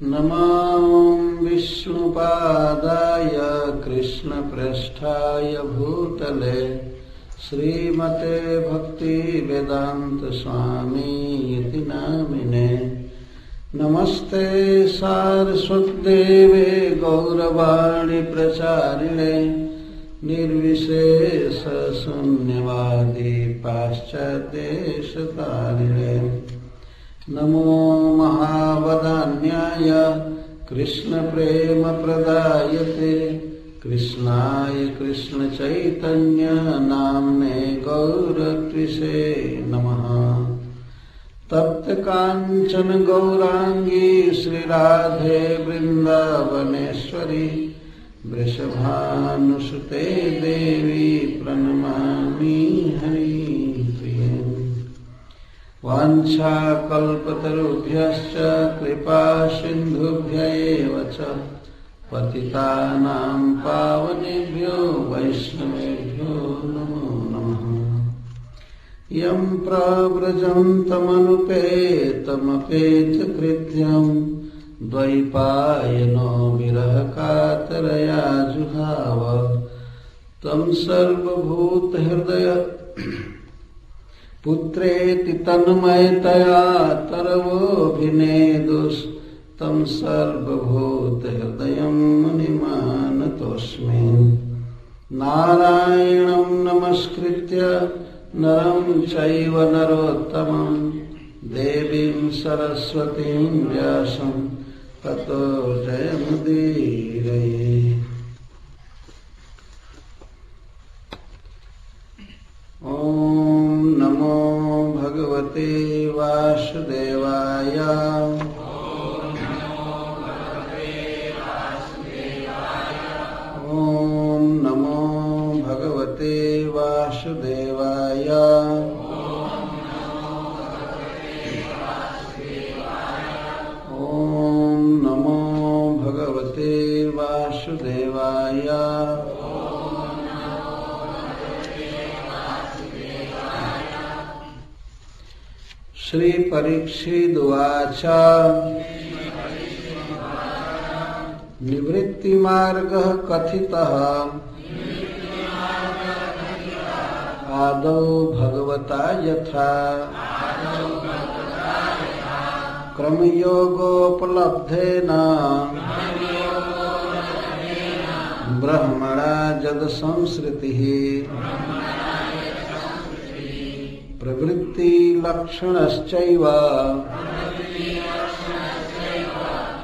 नमो विष्णुपादाय कृष्णप्रेष्ठाय भूतले श्रीमते भक्तिवेदांत स्वामी नामिने। नमस्ते सारस्वतदेवे गौरवाणी प्रचारिणे निर्विशेष शून्यवादी पाश्चात्यदेशतारिणे। नमो महावदान्याय कृष्ण प्रेम प्रदायते कृष्णाय कृष्ण चैतन्य नाम्ने गौरत्विषे नमः। तप्त कांचन गौरांगी श्री राधे वृंदावनेश्वरी वृषभानुसुते देवी प्रणमामि हरिप्रिये। वाञ्छाकल्पतरुभ्यश्च कृपा सिन्धुभ्यैव च पतितानां पावनेभ्यो वैष्णवेभ्यो नमो नमः। यं प्रव्रजन्तमनुपेतमपेतकृत्यं द्वैपायनो विरहकातरया जुहाव तं सर्वभूतहृदय पुत्रेति तन्मयतया तरवोऽभिनेदुस्तं सर्वभूतहृदयं मुनिमानतोऽस्मि। नारायणं नमस्कृत्य नरं चैव नरोत्तमं देवीं सरस्वतीं व्यासं ततो जयमुदीरये। ओम नमो भगवते वासुदेवाय। ओम नमो भगवते वासुदेवाय। ओम नमो भगवते वासुदेवाय। श्री परीक्षिदुवाच निवृत्तिमार्गः कथितः आदौ भगवता यथा क्रमयोगोपलब्धेन ब्रह्मणा जद संसृतिः प्रवृत्ति लक्षणश्चैव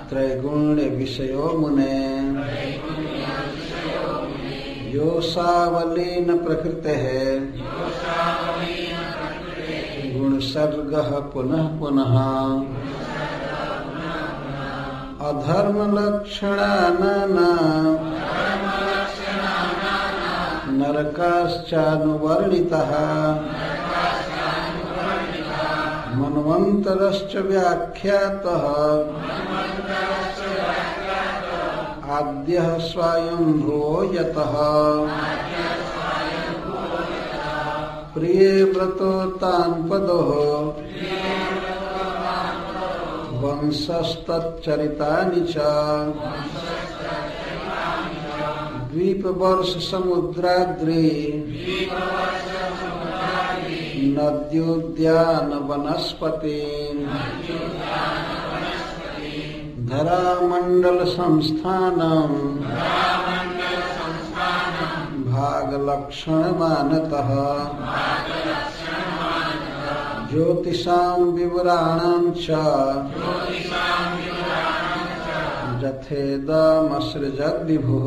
त्रैगुण्य विषयो मुने योऽसावलीन प्रकृतेः गुणसर्गः पुनः पुनः अधर्मलक्षणानां नरकाश्चानुवर्णितः मन्वन्तरश्च व्याख्यातः आद्यः स्वयंभुवो यतः प्रिये व्रतो तान्पदोः वंशस्तच्चरितानि च द्वीपवर्ष समुद्राद्रि नद्योद्यान वनस्पति धरामंडल संस्थानम भागलक्षण मानतः ज्योतिषां विवराणां च यथेदमसृजद्विभुः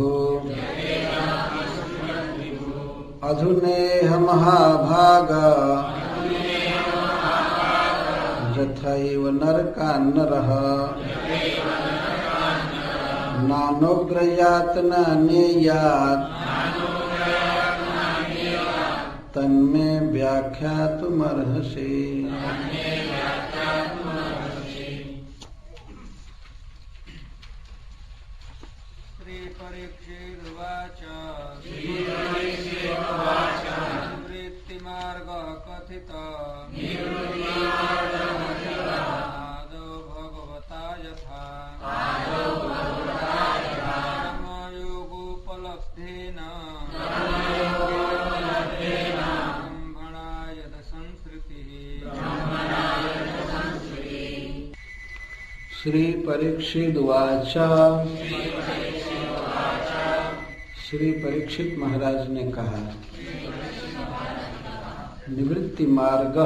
अधुनेह महाभाग यथैव नरकान्नरः नानोग्रयात् न नेयात् तन्मे व्याख्यातुमर्हसि। श्री परीक्षिदुवाच निवृत्तिमार्ग कथित आदौ भगवता यथा श्री परीक्षितवाच। श्री परीक्षित महाराज ने कहा, निवृत्ति मार्ग,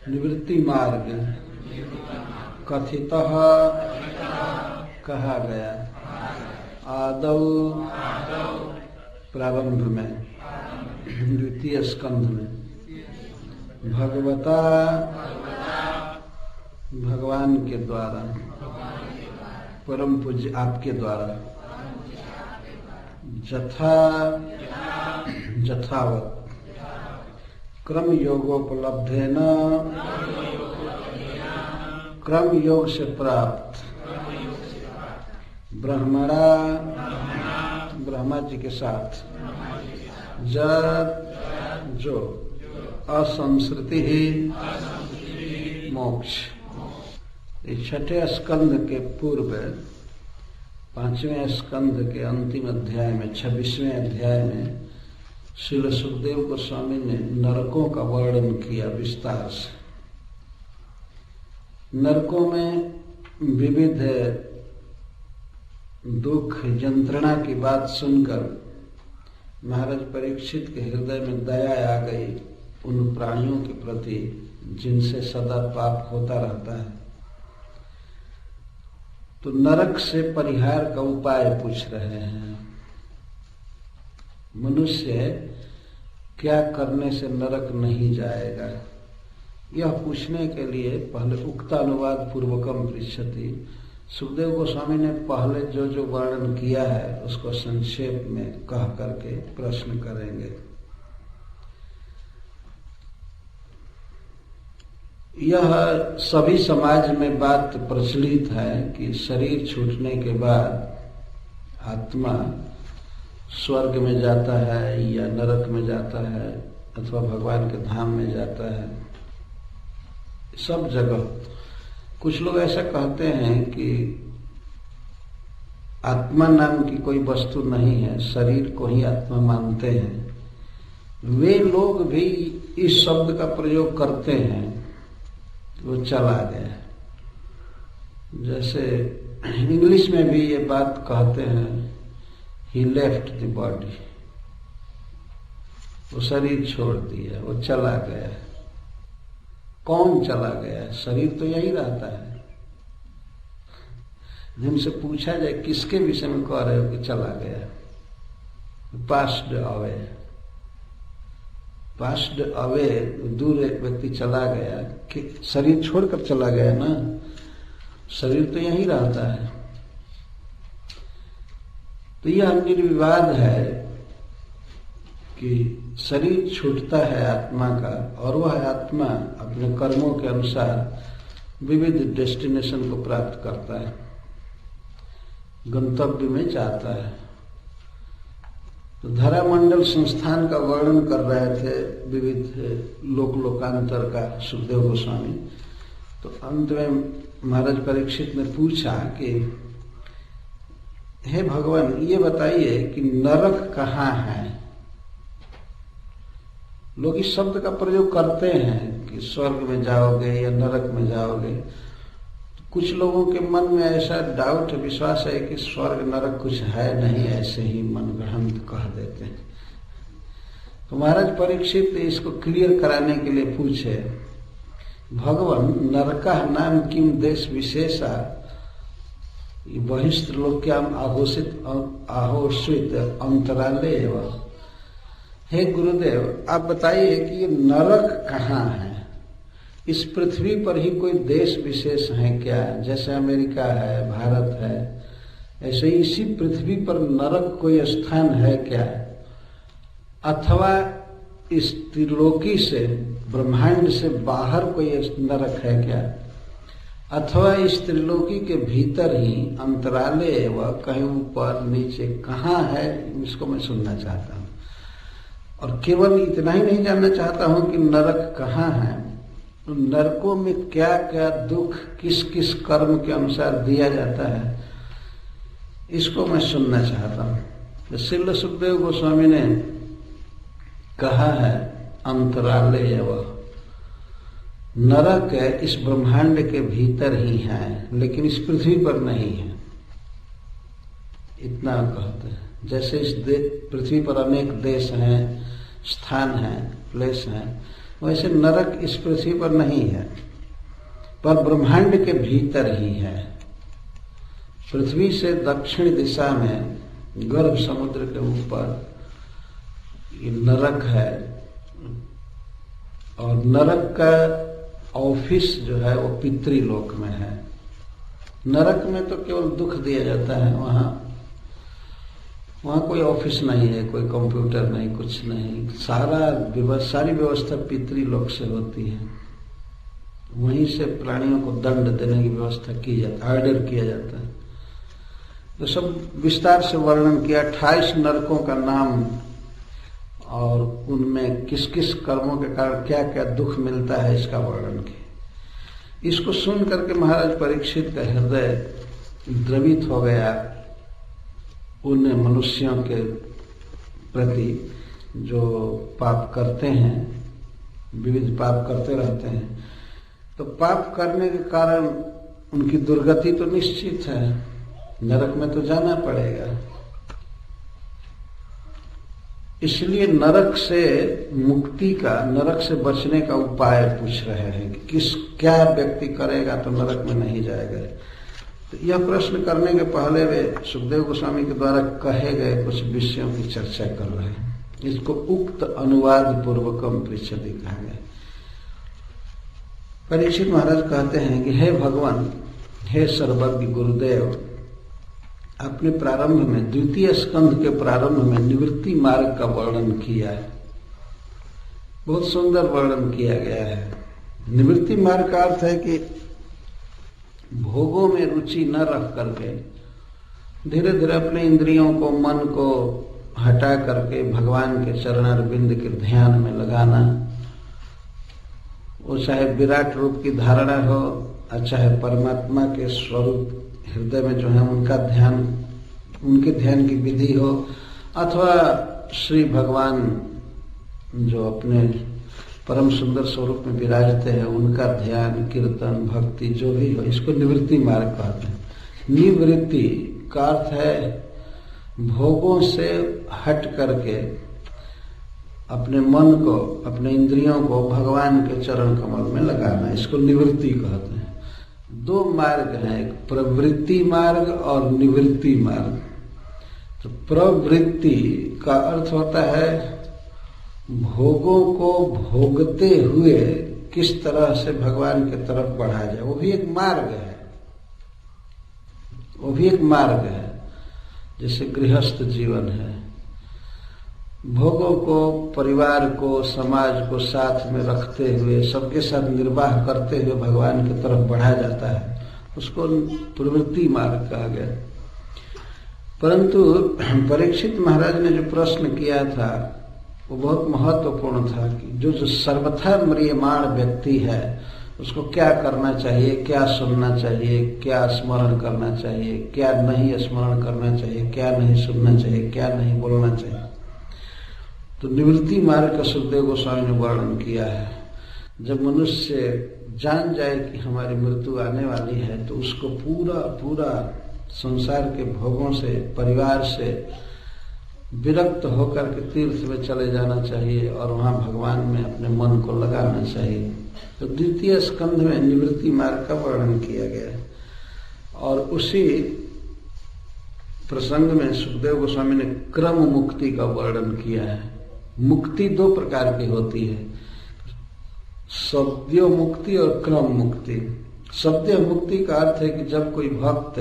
निवृत्ति मार्ग कथितः कहा गया आदौ प्रारंभ में, द्वितीय स्कंध में, भगवता भगवान के द्वारा, परम पूज्य आपके द्वारा, जथा जथावत क्रम योगोपलब्धेन, क्रम योग से प्राप्त ब्रह्मणा, ब्रह्मा जी के साथ, जद जो असंसृति ही मोक्ष। इस छठे स्कंध के पूर्व 5वें स्कंध के अंतिम अध्याय में 26वें अध्याय में श्रील सुखदेव गोस्वामी ने नरकों का वर्णन किया विस्तार से। नरकों में विविध दुख यंत्रणा की बात सुनकर महाराज परीक्षित के हृदय में दया आ गई उन प्राणियों के प्रति जिनसे सदा पाप होता रहता है। तो नरक से परिहार का उपाय पूछ रहे हैं। मनुष्य क्या करने से नरक नहीं जाएगा, यह पूछने के लिए पहले उक्तानुवाद पूर्वकम पृच्छति। सुखदेव गोस्वामी ने पहले जो जो वर्णन किया है उसको संक्षेप में कह करके प्रश्न करेंगे। यह सभी समाज में बात प्रचलित है कि शरीर छूटने के बाद आत्मा स्वर्ग में जाता है या नरक में जाता है अथवा भगवान के धाम में जाता है। सब जगह कुछ लोग ऐसा कहते हैं कि आत्मा नाम की कोई वस्तु नहीं है, शरीर को ही आत्मा मानते हैं। वे लोग भी इस शब्द का प्रयोग करते हैं, वो चला गया। जैसे इंग्लिश में भी ये बात कहते हैं, ही लेफ्ट द बॉडी, वो शरीर छोड़ दिया, वो चला गया। कौन चला गया? शरीर तो यही रहता है। जिनसे पूछा जाए किसके विषय में कह रहे हो कि चला गया, पास्ड अवे, पास्ड अवे, दूर एक व्यक्ति चला गया कि शरीर छोड़कर चला गया ना, शरीर तो यही रहता है। तो यह निर्विवाद है कि शरीर छूटता है आत्मा का, और वह आत्मा अपने कर्मों के अनुसार विविध डेस्टिनेशन को प्राप्त करता है, गंतव्य में जाता है। तो धरामंडल संस्थान का वर्णन कर रहे थे विविध लोक लोकांतर का सुखदेव गोस्वामी। तो अंत में महाराज परीक्षित ने पूछा कि हे भगवान, ये बताइए कि नरक कहाँ है? लोग इस शब्द का प्रयोग करते हैं कि स्वर्ग में जाओगे या नरक में जाओगे। कुछ लोगों के मन में ऐसा डाउट विश्वास है कि स्वर्ग नरक कुछ है नहीं, ऐसे ही मनगढ़ंत कह देते हैं। तो महाराज परीक्षित इसको क्लियर कराने के लिए पूछे, भगवान नरकः नाम किम देश विशेषा बहिस्त्रलोक्याम आहोषित अंतराले एवं। हे गुरुदेव, आप बताइए कि ये नरक कहाँ है? इस पृथ्वी पर ही कोई देश विशेष है क्या? जैसे अमेरिका है, भारत है, ऐसे ही इसी पृथ्वी पर नरक कोई स्थान है क्या? अथवा इस त्रिलोकी से, ब्रह्मांड से बाहर कोई नरक है क्या? अथवा इस त्रिलोकी के भीतर ही अंतराले व कहीं ऊपर नीचे कहाँ है? इसको मैं सुनना चाहता हूँ। और केवल इतना ही नहीं जानना चाहता हूँ कि नरक कहाँ है, नरकों में क्या क्या दुख किस किस कर्म के अनुसार दिया जाता है, इसको मैं सुनना चाहता हूँ। श्रील सुखदेव गोस्वामी ने कहा है अंतराले एवं नरक इस ब्रह्मांड के भीतर ही है, लेकिन इस पृथ्वी पर नहीं है, इतना कहते हैं। जैसे इस पृथ्वी पर अनेक देश हैं, स्थान हैं, प्लेस हैं, वैसे नरक इस पृथ्वी पर नहीं है, पर ब्रह्मांड के भीतर ही है। पृथ्वी से दक्षिण दिशा में गर्भ समुद्र के ऊपर ये नरक है, और नरक का ऑफिस जो है वो पितृलोक में है। नरक में तो केवल दुख दिया जाता है, वहां कोई ऑफिस नहीं है, कोई कंप्यूटर नहीं, कुछ नहीं, सारी व्यवस्था पितृलोक से होती है। वहीं से प्राणियों को दंड देने की व्यवस्था की जाती है, ऑर्डर किया जाता है। तो सब विस्तार से वर्णन किया, 28 नरकों का नाम और उनमें किस किस कर्मों के कारण क्या क्या दुख मिलता है इसका वर्णन किया। इसको सुन करके महाराज परीक्षित का हृदय द्रवित हो गया उन मनुष्यों के प्रति जो पाप करते हैं, विविध पाप करते रहते हैं। तो पाप करने के कारण उनकी दुर्गति तो निश्चित है, नरक में तो जाना पड़ेगा। इसलिए नरक से मुक्ति का, नरक से बचने का उपाय पूछ रहे हैं कि क्या व्यक्ति करेगा तो नरक में नहीं जाएगा। तो यह प्रश्न करने के पहले वे सुखदेव गोस्वामी के द्वारा कहे गए कुछ विषयों की चर्चा कर रहे हैं। इसको उक्त अनुवाद पूर्वकम पृच्छति कहा गया। परीक्षित महाराज कहते हैं कि हे भगवान, हे सर्वज्ञ गुरुदेव, अपने प्रारंभ में, द्वितीय स्कंध के प्रारंभ में निवृत्ति मार्ग का वर्णन किया है। बहुत सुंदर वर्णन किया गया है। निवृत्ति मार्ग का अर्थ है कि भोगों में रुचि न रख करके धीरे धीरे अपने इंद्रियों को, मन को हटा करके भगवान के चरणारविंद के ध्यान में लगाना। वो चाहे विराट रूप की धारणा हो, चाहे परमात्मा के स्वरूप हृदय में जो है उनका ध्यान, उनके ध्यान की विधि हो, अथवा श्री भगवान जो अपने परम सुंदर स्वरूप में विराजते हैं उनका ध्यान, कीर्तन, भक्ति जो भी हो, इसको निवृत्ति मार्ग कहते हैं। निवृत्ति का अर्थ है भोगों से हट करके अपने मन को, अपने इंद्रियों को भगवान के चरण कमल में लगाना, इसको निवृत्ति कहते हैं। दो मार्ग हैं, एक प्रवृत्ति मार्ग और निवृत्ति मार्ग। तो प्रवृत्ति का अर्थ होता है भोगों को भोगते हुए किस तरह से भगवान की तरफ बढ़ा जाए, वो भी एक मार्ग है, वो भी एक मार्ग है। जैसे गृहस्थ जीवन है, भोगों को, परिवार को, समाज को साथ में रखते हुए, सबके साथ निर्वाह करते हुए भगवान की तरफ बढ़ा जाता है, उसको प्रवृत्ति मार्ग कहा गया। परंतु परीक्षित महाराज ने जो प्रश्न किया था वो बहुत महत्वपूर्ण था कि जो सर्वथा म्रियमाण व्यक्ति है उसको क्या करना चाहिए, क्या सुनना चाहिए, क्या स्मरण करना चाहिए, क्या नहीं स्मरण करना चाहिए, क्या नहीं सुनना चाहिए, क्या नहीं बोलना चाहिए। तो निवृत्ति मार्ग का सुखदेव गोस्वामी ने वर्णन किया है। जब मनुष्य जान जाए कि हमारी मृत्यु आने वाली है तो उसको पूरा पूरा संसार के भोगों से, परिवार से विरक्त होकर के तीर्थ में चले जाना चाहिए और वहां भगवान में अपने मन को लगाना चाहिए। तो द्वितीय स्कंध में निवृत्ति मार्ग का वर्णन किया गया है। और उसी प्रसंग में सुखदेव गोस्वामी ने क्रम मुक्ति का वर्णन किया है। मुक्ति दो प्रकार की होती है, शब्दीय मुक्ति और क्रम मुक्ति। शब्दीय मुक्ति का अर्थ है कि जब कोई भक्त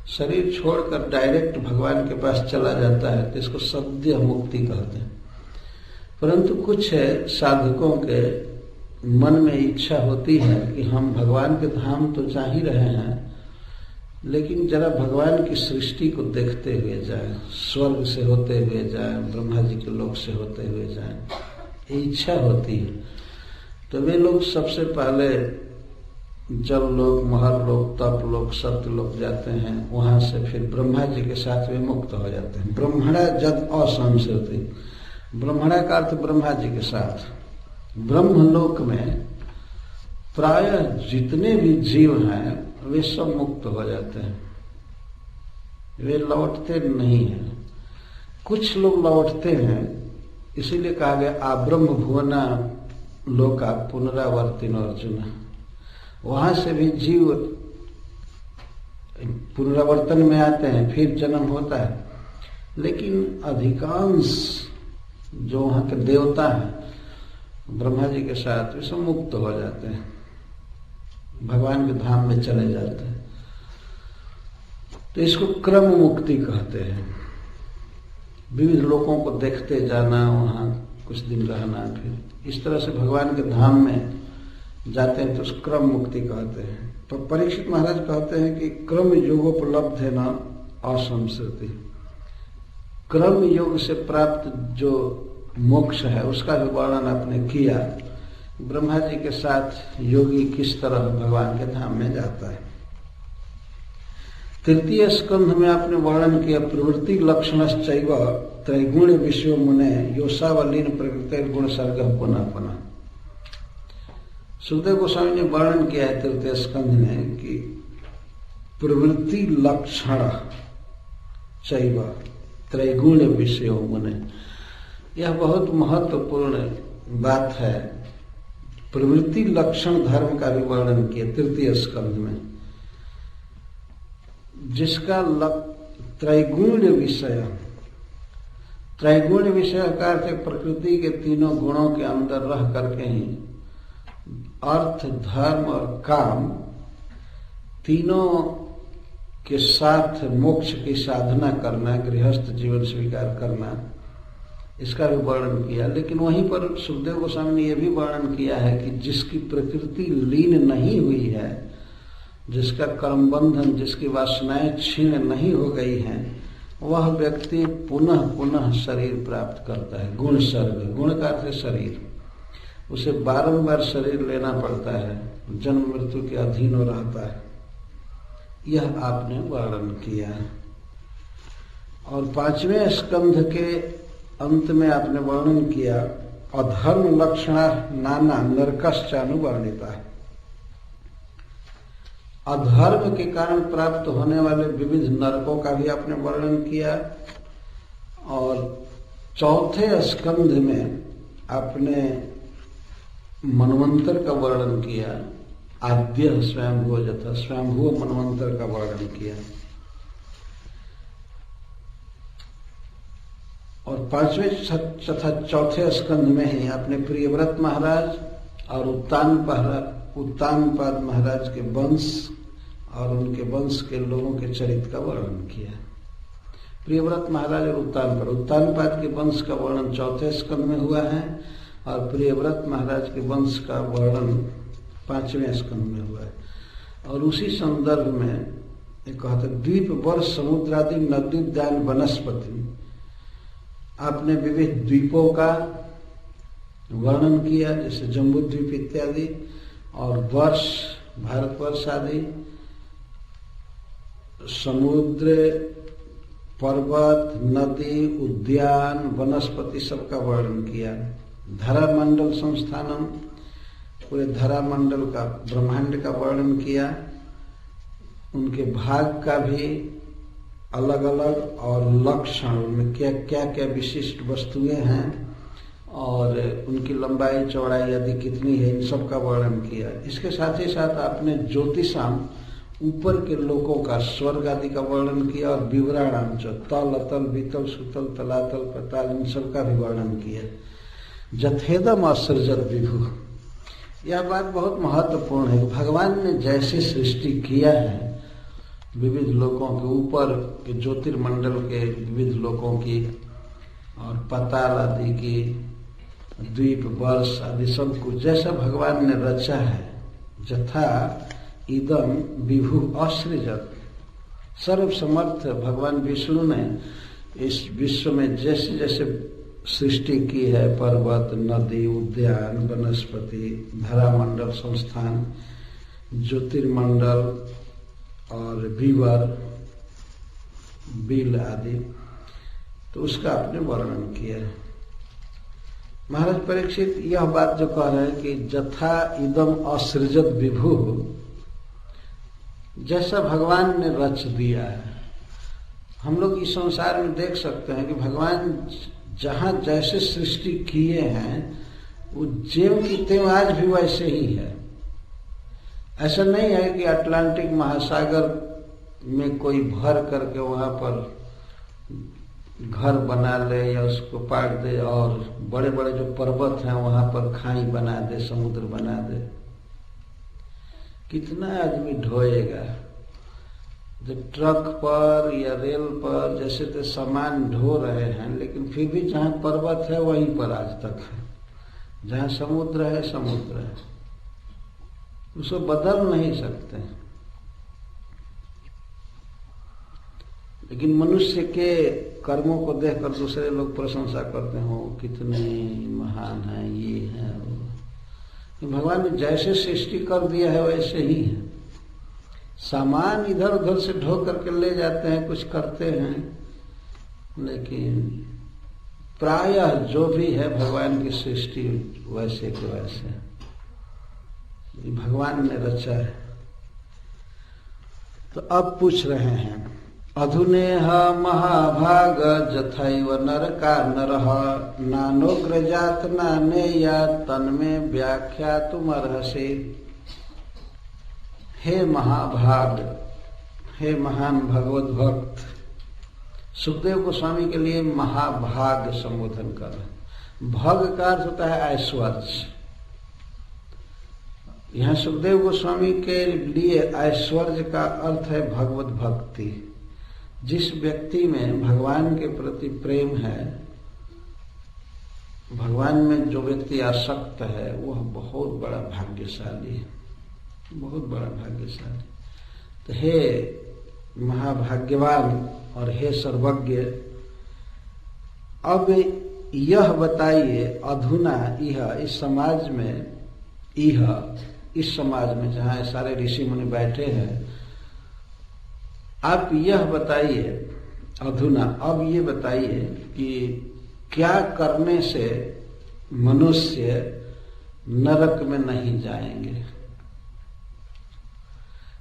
शरीर छोड़कर डायरेक्ट भगवान के पास चला जाता है तो इसको शब्दीय मुक्ति कहते हैं। परंतु कुछ साधकों के मन में इच्छा होती है कि हम भगवान के धाम तो जा ही रहे हैं, लेकिन जरा भगवान की सृष्टि को देखते हुए जाए, स्वर्ग से होते हुए जाए, ब्रह्मा जी के लोक से होते हुए जाए, ये इच्छा होती है। तो वे लोग सबसे पहले जब लोग महर लोग, तप लोग, सत्य लोग जाते हैं, वहां से फिर ब्रह्मा जी के साथ वे मुक्त हो जाते हैं। ब्रह्मणा जद असंसृति, ब्रह्मणा का अर्थ ब्रह्मा जी के साथ। ब्रह्मलोक में प्रायः जितने भी जीव हैं वे सब मुक्त हो जाते हैं, वे लौटते नहीं हैं। कुछ लोग लौटते हैं, इसीलिए कहा गया आब्रह्म भुवना लोका पुनरावर्तिन अर्जुन। वहां से भी जीव पुनरावर्तन में आते हैं, फिर जन्म होता है, लेकिन अधिकांश जो वहां के देवता हैं ब्रह्मा जी के साथ वे सब मुक्त हो जाते हैं, भगवान के धाम में चले जाते हैं। तो इसको क्रम मुक्ति कहते हैं। विविध लोगों को देखते जाना, वहां कुछ दिन रहना, फिर इस तरह से भगवान के धाम में जाते हैं, तो उस क्रम मुक्ति कहते हैं। तो परीक्षित महाराज कहते हैं कि क्रम योगोपलब्ध है ना असंसृति। क्रम योग से प्राप्त जो मोक्ष है उसका भी वर्णन आपने किया। ब्रह्मा जी के साथ योगी किस तरह भगवान के धाम में जाता है। तृतीय स्कंध में आपने वर्णन किया प्रवृत्ति लक्षणश्चैव त्रैगुण विषयो मुने योसावलीन प्रकृति गुण सर्ग पुनः पुनः। सुखदेव गोस्वामी ने वर्णन किया है तृतीय स्कंध में कि प्रवृत्ति लक्षण चैव त्रैगुण विषयो मुने। यह बहुत महत्वपूर्ण बात है। प्रवृत्ति लक्षण धर्म का भी वर्णन किया तृतीय स्कंध में, जिसका त्रैगुण विषय, त्रैगुण विषय का अर्थ प्रकृति के तीनों गुणों के अंदर रह करके ही अर्थ, धर्म और काम तीनों के साथ मोक्ष की साधना करना, गृहस्थ जीवन स्वीकार करना, इसका भी वर्णन किया। लेकिन वहीं पर सुखदेव गोस्वामी ने यह भी वर्णन किया है कि जिसकी प्रकृति लीन नहीं हुई है, जिसका कर्म बंधन, जिसकी वासनाएं क्षीण नहीं हो गई हैं, वह व्यक्ति पुनः पुनः शरीर प्राप्त करता है। गुण सर्ग, गुण का अर्थ है शरीर, उसे बारंबार शरीर लेना पड़ता है, जन्म मृत्यु के अधीन हो रहता है। यह आपने वर्णन किया है। और पांचवें स्कंध के अंत में आपने वर्णन किया अधर्म लक्षणा नाना नरकश्चानुवर्णिता। अधर्म के कारण प्राप्त होने वाले विविध नरकों का भी आपने वर्णन किया। और चौथे स्कंध में आपने मनवंतर का वर्णन किया, आद्य स्वयंभुव जथा स्वयंभुव मनवंतर का वर्णन किया। और पांचवें तथा चौथे स्कंध में ही आपने प्रियव्रत महाराज और उत्तानपाद महाराज के वंश और उनके वंश के लोगों के चरित्र का वर्णन किया। प्रियव्रत महाराज और उत्तानपाद के वंश का वर्णन चौथे स्कंध में हुआ है और प्रियव्रत महाराज के वंश का वर्णन पांचवें स्कंध में हुआ है। और उसी संदर्भ में एक कहते द्वीप वर्ष समुद्रादि नदी उद्यान वनस्पति, आपने विविध द्वीपों का वर्णन किया, जैसे जम्बू द्वीप इत्यादि, और वर्ष, भारतवर्ष आदि, समुद्र, पर्वत, नदी, उद्यान, वनस्पति सबका वर्णन किया। धरामंडल संस्थानम, पूरे धरामंडल का, ब्रह्मांड का वर्णन किया, उनके भाग का भी अलग अलग, और लक्षण में क्या क्या क्या विशिष्ट वस्तुएं हैं और उनकी लंबाई चौड़ाई आदि कितनी है, इन सब का वर्णन किया। इसके साथ ही साथ आपने ज्योतिषाम, ऊपर के लोकों का, स्वर्ग आदि का वर्णन किया, और विवरणाम जो तल, अतल, बीतल, सुतल, तलातल, पताल, इन सब का भी वर्णन किया। जथेदम असृजत विभु, यह बात बहुत महत्वपूर्ण है। भगवान ने जैसे सृष्टि किया है विविध लोकों के, ऊपर के ज्योतिर्मंडल के विविध लोकों की और पताल आदि की, द्वीप, वर्ष आदि सब कुछ जैसा भगवान ने रचा है, जथा इदम विभु असृजत, सर्वसमर्थ भगवान विष्णु ने इस विश्व में जैसे जैसे सृष्टि की है, पर्वत, नदी, उद्यान, वनस्पति, धरामंडल संस्थान, ज्योतिर्मंडल और बीवर, बिल आदि, तो उसका आपने वर्णन किया। महाराज परीक्षित यह बात जो कह रहे हैं कि जथा इदम असृजत विभु, जैसा भगवान ने रच दिया है, हम लोग इस संसार में देख सकते हैं कि भगवान जहां जैसे सृष्टि किए हैं वो ज्यों की त्यों आज भी वैसे ही है। ऐसा नहीं है कि अटलांटिक महासागर में कोई भर करके वहां पर घर बना ले या उसको पाट दे और बड़े बड़े जो पर्वत हैं वहां पर खाई बना दे, समुद्र बना दे। कितना आदमी ढोएगा? जब ट्रक पर या रेल पर जैसे तो सामान ढो रहे हैं, लेकिन फिर भी जहां पर्वत है वहीं पर आज तक है, जहां समुद्र है समुद्र है, उसको बदल नहीं सकते। लेकिन मनुष्य के कर्मों को देखकर दूसरे लोग प्रशंसा करते हो, कितने महान हैं, ये है वो। भगवान ने जैसे सृष्टि कर दिया है वैसे ही है। सामान इधर उधर से ढो करके ले जाते हैं, कुछ करते हैं, लेकिन प्रायः जो भी है भगवान की सृष्टि वैसे के वैसे भगवान ने रचा है। तो अब पूछ रहे हैं, अधुनेह महाभाग जथैव नरका नरः नानोग्रजात नानेया तन्मे व्याख्यातुमर्हसि। हे महाभाग, हे महान भगवत भक्त। सुखदेव गोस्वामी के लिए महाभाग संबोधन कर रहे। भग का अर्थ होता है ऐश्वर्य। यहाँ सुखदेव गोस्वामी के लिए ऐश्वर्य का अर्थ है भगवत भक्ति। जिस व्यक्ति में भगवान के प्रति प्रेम है, भगवान में जो व्यक्ति आसक्त है, वह बहुत बड़ा भाग्यशाली है, बहुत बड़ा भाग्यशाली। तो हे महाभाग्यवान और हे सर्वज्ञ, अब यह बताइए, अधुना यह इस समाज में, इस समाज में जहां सारे ऋषि मुनि बैठे हैं, आप यह बताइए, अधुना अब ये बताइए कि क्या करने से मनुष्य नरक में नहीं जाएंगे।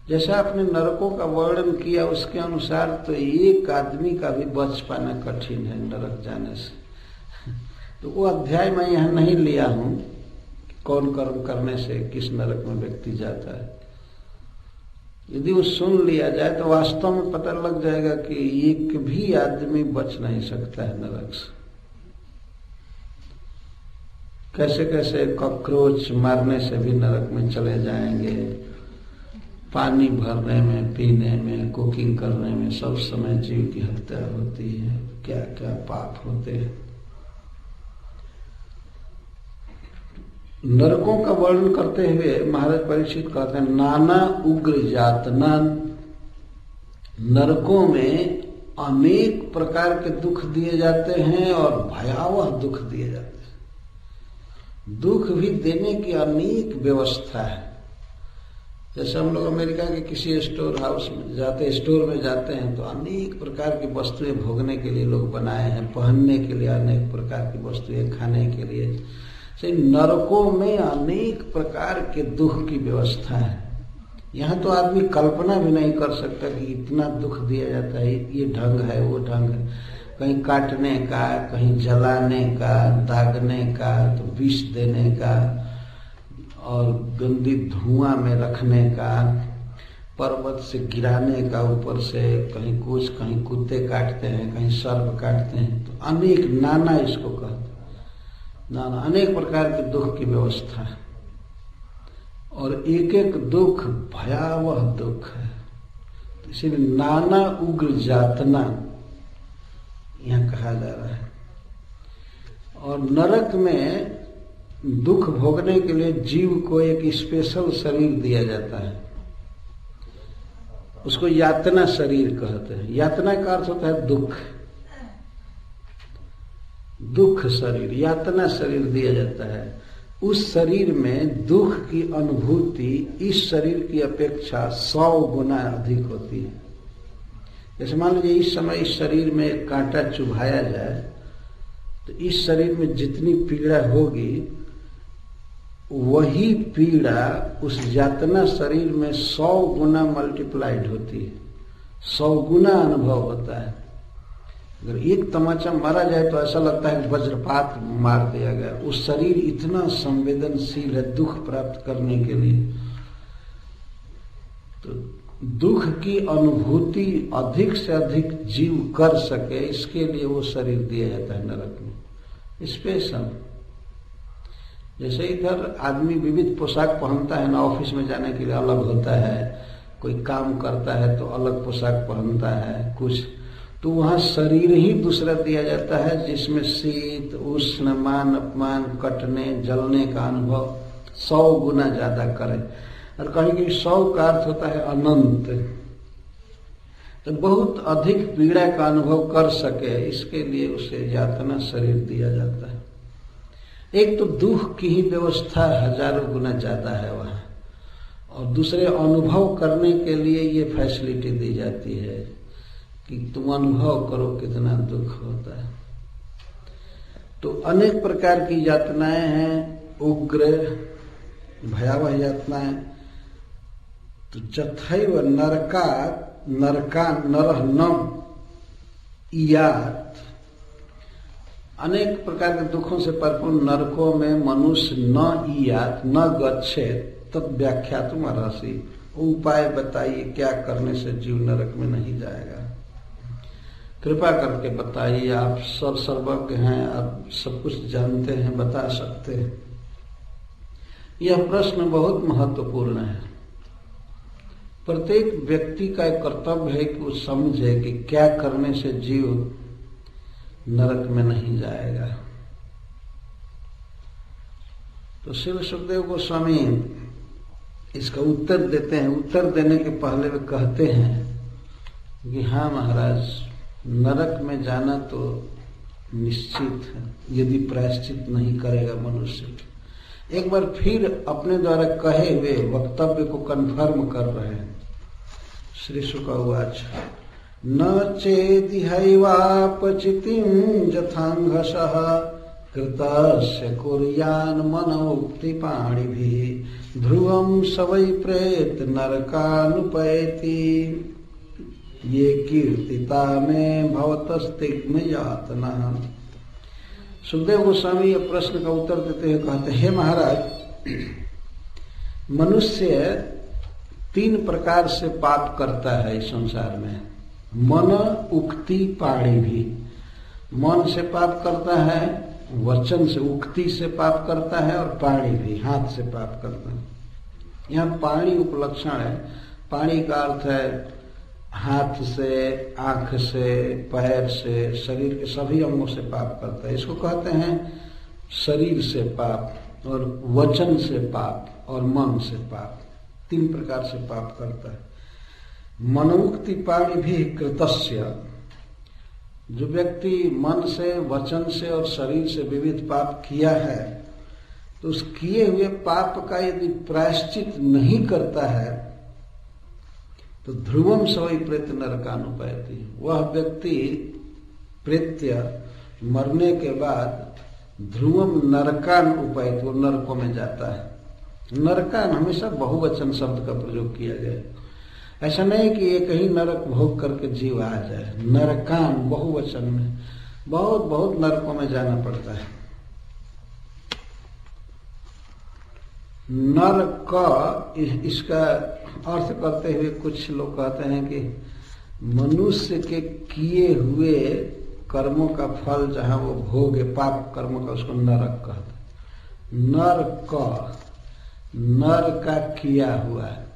जैसा आपने नरकों का वर्णन किया उसके अनुसार तो एक आदमी का भी बच पाना कठिन है नरक जाने से। तो वो अध्याय मैं यहाँ नहीं लिया हूं, कौन कर्म करने से किस नरक में व्यक्ति जाता है। यदि वो सुन लिया जाए तो वास्तव में पता लग जाएगा कि एक भी आदमी बच नहीं सकता है नरक से। कैसे कैसे कॉकरोच मारने से भी नरक में चले जाएंगे, पानी भरने में, पीने में, कुकिंग करने में सब समय जीव की हत्या होती है, क्या क्या पाप होते हैं। नरकों का वर्णन करते हुए महाराज परीक्षित कहते हैं, नाना उग्र यातना, नरकों में अनेक प्रकार के दुख दिए जाते हैं और भयावह दुख दिए जाते हैं। दुख भी देने की अनेक व्यवस्था है। जैसे हम लोग अमेरिका के किसी स्टोर हाउस में जाते, स्टोर में जाते हैं तो अनेक प्रकार की वस्तुएं भोगने के लिए लोग बनाए हैं, पहनने के लिए अनेक प्रकार की वस्तुएं, खाने के लिए। नरकों में अनेक प्रकार के दुख की व्यवस्था है। यहाँ तो आदमी कल्पना भी नहीं कर सकता कि इतना दुख दिया जाता है, ये ढंग है, वो ढंग है। कहीं काटने का, कहीं जलाने का, दागने का, तो विष देने का, और गंदी धुआं में रखने का, पर्वत से गिराने का ऊपर से, कहीं कुछ, कहीं कुत्ते काटते हैं, कहीं सर्प काटते हैं। तो अनेक, नाना इसको कहते हैं, नाना अनेक प्रकार के दुख की व्यवस्था है। और एक एक दुख भयावह दुख है। तो इसीलिए नाना उग्र यातना यहाँ कहा जा रहा है। और नरक में दुख भोगने के लिए जीव को एक स्पेशल शरीर दिया जाता है, उसको यातना शरीर कहते हैं। यातना का अर्थ होता है दुख, दुख शरीर, यातना शरीर दिया जाता है। उस शरीर में दुख की अनुभूति इस शरीर की अपेक्षा 100 गुना अधिक होती है। जैसे मान लीजिए इस समय इस शरीर में एक कांटा चुभाया जाए तो इस शरीर में जितनी पीड़ा होगी वही पीड़ा उस यातना शरीर में 100 गुना मल्टीप्लाइड होती है, 100 गुना अनुभव होता है। अगर एक तमाचा मारा जाए तो ऐसा लगता है कि वज्रपात मार दिया गया। उस शरीर इतना संवेदनशील है दुख प्राप्त करने के लिए। तो दुख की अनुभूति अधिक से अधिक जीव कर सके इसके लिए वो शरीर दिया जाता है नरक में स्पेशल। जैसे इधर आदमी विविध पोशाक पहनता है ना, ऑफिस में जाने के लिए अलग होता है, कोई काम करता है तो अलग पोशाक पहनता है कुछ, तो वहां शरीर ही दूसरा दिया जाता है जिसमें शीत उष्ण मान अपमान कटने जलने का अनुभव 100 गुना ज्यादा करे। और कहीं कि 100 का अर्थ होता है अनंत, तो बहुत अधिक पीड़ा का अनुभव कर सके इसके लिए उसे यातना शरीर दिया जाता है। एक तो दुख की ही व्यवस्था हजारों गुना ज्यादा है वहां, और दूसरे अनुभव करने के लिए ये फैसिलिटी दी जाती है कि तुम अनुभव करो कितना दुख होता है। तो अनेक प्रकार की यातनाएं हैं, उग्र भयावह यातनाएं। तो जथैव नरः न ईयात, अनेक प्रकार के दुखों से भरपूर नरकों में मनुष्य न ईयात न गच्छेत तद व्याख्यातुम अर्हसि। उपाय बताइए क्या करने से जीव नरक में नहीं जाएगा, कृपा करके बताइए। आप सर्वज्ञ हैं, आप सब कुछ जानते हैं, बता सकते हैं। यह प्रश्न बहुत महत्वपूर्ण है। प्रत्येक व्यक्ति का एक कर्तव्य है कि वो समझे कि क्या करने से जीव नरक में नहीं जाएगा। तो श्री सुखदेव गोस्वामी इसका उत्तर देते हैं। उत्तर देने के पहले वे कहते हैं कि हाँ महाराज, नरक में जाना तो निश्चित है यदि प्रायश्चित नहीं करेगा मनुष्य। एक बार फिर अपने द्वारा कहे हुए वक्तव्य को कन्फर्म कर रहे हैं। श्री शुक उवाच न चेदिहैवापचितिं यथांघसः कृतस्य कुर्यान् मनोक्तिपाणिभिः ध्रुवं स वै प्रेत नरकानुपैति ये कीर्तिता में भवतस्तिग्म यातना। सुखदेव गोस्वामी ये प्रश्न का उत्तर देते हुए कहते हैं, हे महाराज, मनुष्य 3 प्रकार से पाप करता है इस संसार में। मन उक्ति पाणी भी, मन से पाप करता है, वचन से उक्ति से पाप करता है, और पाणी भी हाथ से पाप करता है। यहाँ पाणी उपलक्षण है। पाणी का अर्थ है हाथ से, आंख से, पैर से, शरीर के सभी अंगों से पाप करता है। इसको कहते हैं शरीर से पाप, और वचन से पाप, और मन से पाप। 3 प्रकार से पाप करता है। मनोक्ति पाणी भी कृतस्य, जो व्यक्ति मन से, वचन से और शरीर से विविध पाप किया है, तो उस किए हुए पाप का यदि प्रायश्चित नहीं करता है तो ध्रुवम सवै प्रेत नरकानुपैति, वह व्यक्ति प्रेत्य मरने के बाद ध्रुवम नरकान उपैति, वो नरकों में जाता है। नरकान हमेशा बहुवचन शब्द का प्रयोग किया गया। ऐसा नहीं कि एक ही नरक भोग करके जीव आ जाए। नरकान बहुवचन में, बहुत बहुत नरकों में जाना पड़ता है। नरक इसका अर्थ करते हुए कुछ लोग कहते हैं कि मनुष्य के किए हुए कर्मों का फल जहां वो भोगे, पाप कर्मों का, उसको नरक कहते हैं। नरक, नर का किया हुआ है।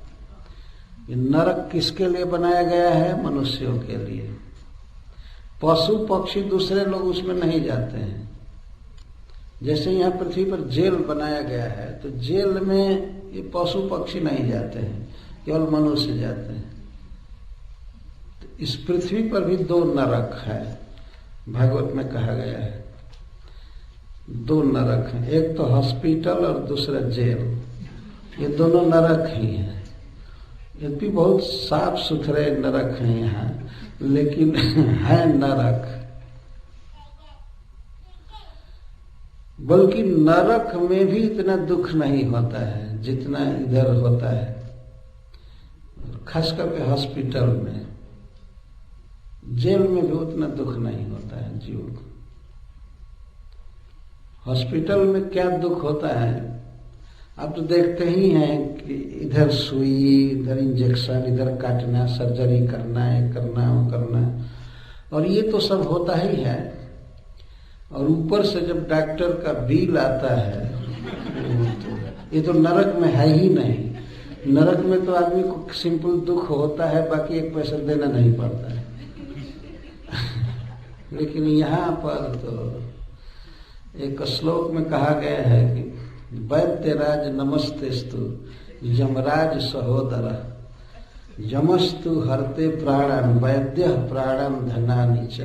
नरक किसके लिए बनाया गया है? मनुष्यों के लिए। पशु पक्षी दूसरे लोग उसमें नहीं जाते हैं। जैसे यहाँ पृथ्वी पर जेल बनाया गया है, तो जेल में ये पशु पक्षी नहीं जाते हैं, केवल मनुष्य जाते हैं। तो इस पृथ्वी पर भी 2 नरक है, भागवत में कहा गया है। 2 नरक हैं, एक तो हॉस्पिटल और दूसरा जेल। ये दोनों नरक ही हैं। ये भी बहुत साफ सुथरे नरक हैं यहाँ, लेकिन है नरक। बल्कि नरक में भी इतना दुख नहीं होता है जितना इधर होता है, खास करके हॉस्पिटल में। जेल में भी उतना दुख नहीं होता है जीव को। हॉस्पिटल में क्या दुख होता है, आप तो देखते ही हैं कि इधर सुई, इधर इंजेक्शन, इधर काटना, सर्जरी करना, ये करना, वो करना, और ये तो सब होता ही है। और ऊपर से जब डॉक्टर का बिल आता है, ये तो नरक में है ही नहीं। नरक में तो आदमी को सिंपल दुख होता है, बाकी एक पैसा देना नहीं पड़ता है। लेकिन यहाँ पर तो एक श्लोक में कहा गया है कि वैद्यराज नमस्तेस्तु यमराज सहोदर यमस्तु हरते प्राणन वैद्य प्राणन धनानि च।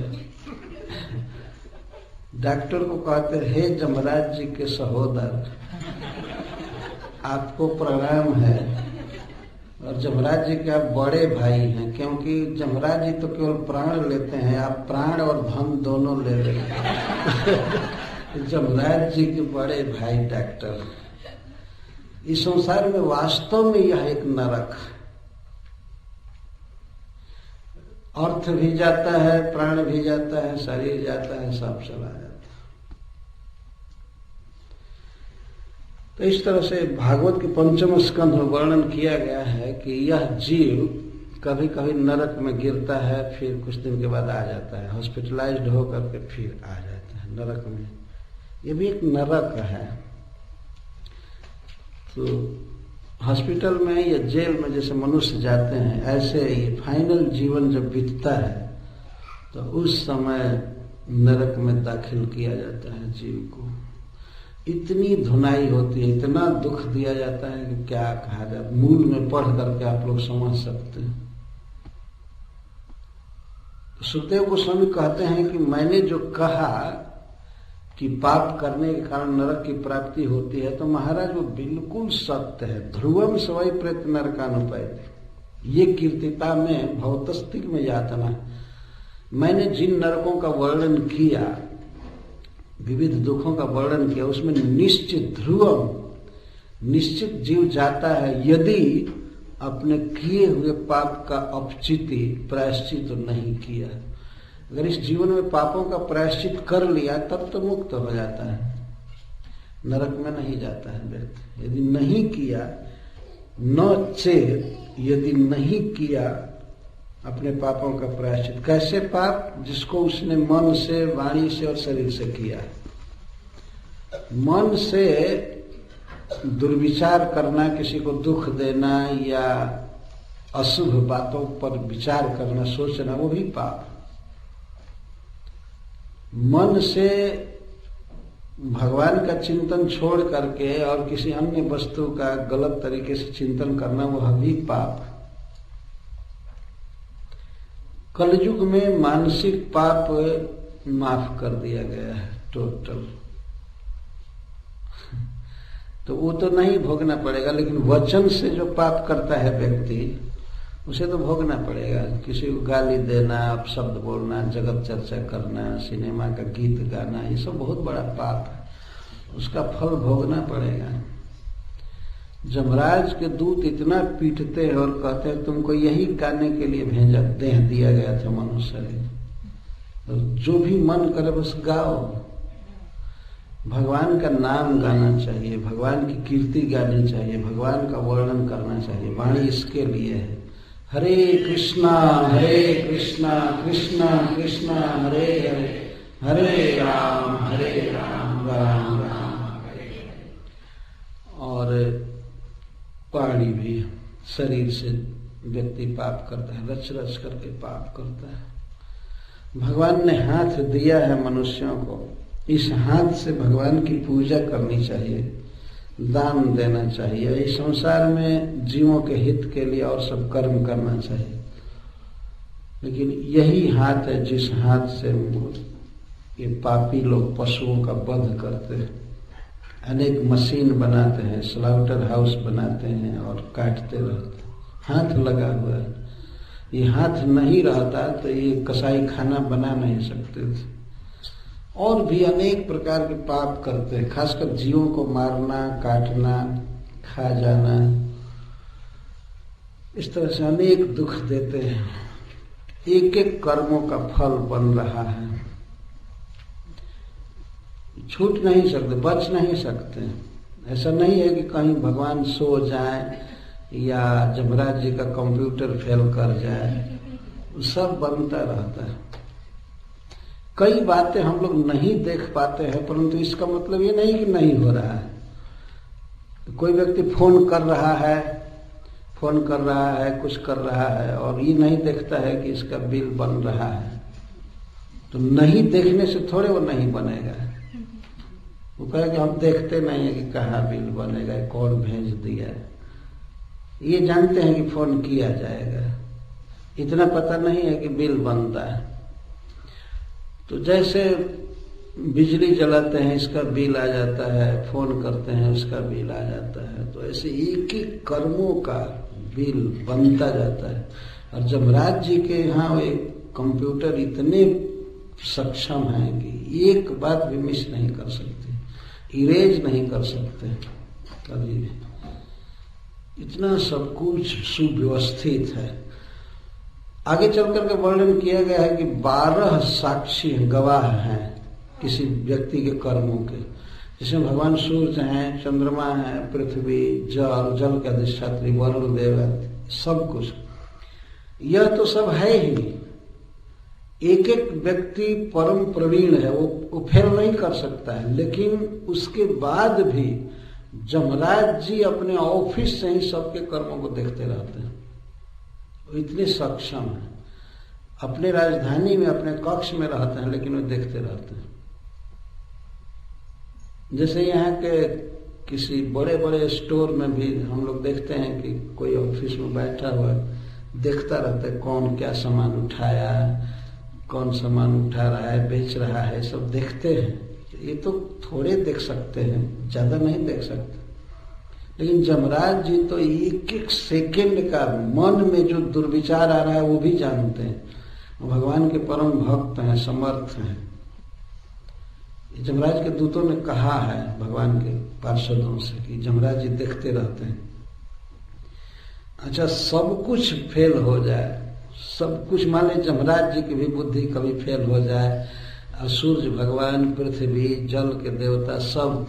डॉक्टर को कहते हे यमराज जी के सहोदर, आपको प्रणाम है। और यमराज जी के आप बड़े भाई हैं, क्योंकि यमराज जी तो केवल प्राण लेते हैं, आप प्राण और धन दोनों ले रहे हैं। यमराज जी के बड़े भाई डॉक्टर। इस संसार में वास्तव में यह एक नरक, अर्थ भी जाता है, प्राण भी जाता है, शरीर जाता है, सब चला जाता है। तो इस तरह से भागवत के 5वें स्कंध में वर्णन किया गया है कि यह जीव कभी कभी नरक में गिरता है, फिर कुछ दिन के बाद आ जाता है, हॉस्पिटलाइज्ड होकर के फिर आ जाता है नरक में। ये भी एक नरक है। तो हॉस्पिटल में या जेल में जैसे मनुष्य जाते हैं, ऐसे ये फाइनल जीवन जब बीतता है तो उस समय नरक में दाखिल किया जाता है जीव को। इतनी धुनाई होती है, इतना दुख दिया जाता है कि क्या कहा जाए, मूल में पढ़ करके आप लोग समझ सकते हैं। सुखदेव गोस्वामी कहते हैं कि मैंने जो कहा कि पाप करने के कारण नरक की प्राप्ति होती है, तो महाराज वो बिल्कुल सत्य है। ध्रुवम सवै प्रेत नरकानुपैति, ये कीर्तिता में भौतस्तिक में यातना। मैंने जिन नरकों का वर्णन किया, विविध दुखों का वर्णन किया, उसमें निश्चित ध्रुवम निश्चित जीव जाता है यदि अपने किए हुए पाप का अपचिति प्रायश्चित नहीं किया। अगर इस जीवन में पापों का प्रायश्चित कर लिया तब तो मुक्त हो जाता है, नरक में नहीं जाता है व्यक्ति। यदि नहीं किया, न चेत, यदि नहीं किया अपने पापों का प्रायश्चित। कैसे पाप? जिसको उसने मन से, वाणी से और शरीर से किया। मन से दुर्विचार करना, किसी को दुख देना या अशुभ बातों पर विचार करना, सोचना, वो भी पाप। मन से भगवान का चिंतन छोड़ करके और किसी अन्य वस्तु का गलत तरीके से चिंतन करना, वह भी पाप। कलयुग में मानसिक पाप माफ कर दिया गया है टोटल, तो वो तो नहीं भोगना पड़ेगा। लेकिन वचन से जो पाप करता है व्यक्ति, उसे तो भोगना पड़ेगा। किसी को गाली देना, अपशब्द बोलना, जगत चर्चा करना, सिनेमा का गीत गाना, ये सब बहुत बड़ा पाप है, उसका फल भोगना पड़ेगा। यमराज के दूत इतना पीटते हैं और कहते हैं तुमको यही गाने के लिए भेजा, देह दिया गया था मनुष्य। तो जो भी मन करे बस गाओ, भगवान का नाम गाना चाहिए, भगवान की कीर्ति गानी चाहिए, भगवान का वर्णन करना चाहिए। वाणी इसके लिए है। हरे कृष्णा कृष्णा कृष्णा हरे हरे, हरे राम राम राम हरे। और वाणी भी, शरीर से व्यक्ति पाप करता है, रच रच करके पाप करता है। भगवान ने हाथ दिया है मनुष्यों को, इस हाथ से भगवान की पूजा करनी चाहिए, दान देना चाहिए, इस संसार में जीवों के हित के लिए और सब कर्म करना चाहिए। लेकिन यही हाथ है जिस हाथ से ये पापी लोग पशुओं का वध करते हैं, अनेक मशीन बनाते हैं, स्लाउटर हाउस बनाते हैं और काटते रहते हैं। हाथ लगा हुआ है, ये हाथ नहीं रहता तो ये कसाई खाना बना नहीं सकते थे। और भी अनेक प्रकार के पाप करते हैं, खासकर जीवों को मारना, काटना, खा जाना, इस तरह से अनेक दुख देते हैं। एक एक कर्मों का फल बन रहा है, छूट नहीं सकते, बच नहीं सकते। ऐसा नहीं है कि कहीं भगवान सो जाए या जमराज जी का कंप्यूटर फेल कर जाए, सब बनता रहता है। कई बातें हम लोग नहीं देख पाते हैं, परंतु इसका मतलब ये नहीं कि नहीं हो रहा है। कोई व्यक्ति फोन कर रहा है, कुछ कर रहा है और ये नहीं देखता है कि इसका बिल बन रहा है, तो नहीं देखने से थोड़े वो नहीं बनेगा। वो कहे कि हम देखते नहीं है कि कहाँ बिल बनेगा, कौन भेज दिया। ये जानते हैं कि फोन किया जाएगा, इतना पता नहीं है कि बिल बनता है। तो जैसे बिजली जलाते हैं, इसका बिल आ जाता है, फोन करते हैं, उसका बिल आ जाता है, तो ऐसे एक एक कर्मों का बिल बनता जाता है। और जमराज जी के यहाँ वो एक कंप्यूटर इतने सक्षम है कि एक बात भी मिस नहीं कर सकते, इरेज नहीं कर सकते कभी भी। इतना सब कुछ सुव्यवस्थित है। आगे चल करके वर्णन किया गया है कि 12 साक्षी गवाह हैं किसी व्यक्ति के कर्मों के, जिसमें भगवान सूर्य हैं, चंद्रमा है, पृथ्वी, जल के अधिष्ठात्री वरुण देव, सब कुछ। यह तो सब है ही। एक एक व्यक्ति परम प्रवीण है, वो फेल नहीं कर सकता है, लेकिन उसके बाद भी जमराज जी अपने ऑफिस से ही सबके कर्मों को देखते रहते हैं। वो इतने सक्षम है, अपने राजधानी में अपने कक्ष में रहते हैं, लेकिन वो देखते रहते हैं। जैसे यहाँ के किसी बड़े बड़े स्टोर में भी हम लोग देखते हैं कि कोई ऑफिस में बैठा हुआ देखता रहता है कौन क्या सामान उठाया, कौन सामान उठा रहा है, बेच रहा है, सब देखते हैं। ये तो थोड़े देख सकते हैं, ज्यादा नहीं देख सकते, लेकिन जमराज जी तो एक एक सेकंड का मन में जो दुर्विचार आ रहा है वो भी जानते हैं। भगवान के परम भक्त हैं, समर्थ हैं। जमराज के दूतों ने कहा है भगवान के पार्षदों से कि जमराज जी देखते रहते हैं। अच्छा, सब कुछ फेल हो जाए, सब कुछ, मान लीजिए जमराज जी की भी बुद्धि कभी फेल हो जाए, और सूर्य भगवान, पृथ्वी, जल के देवता सब,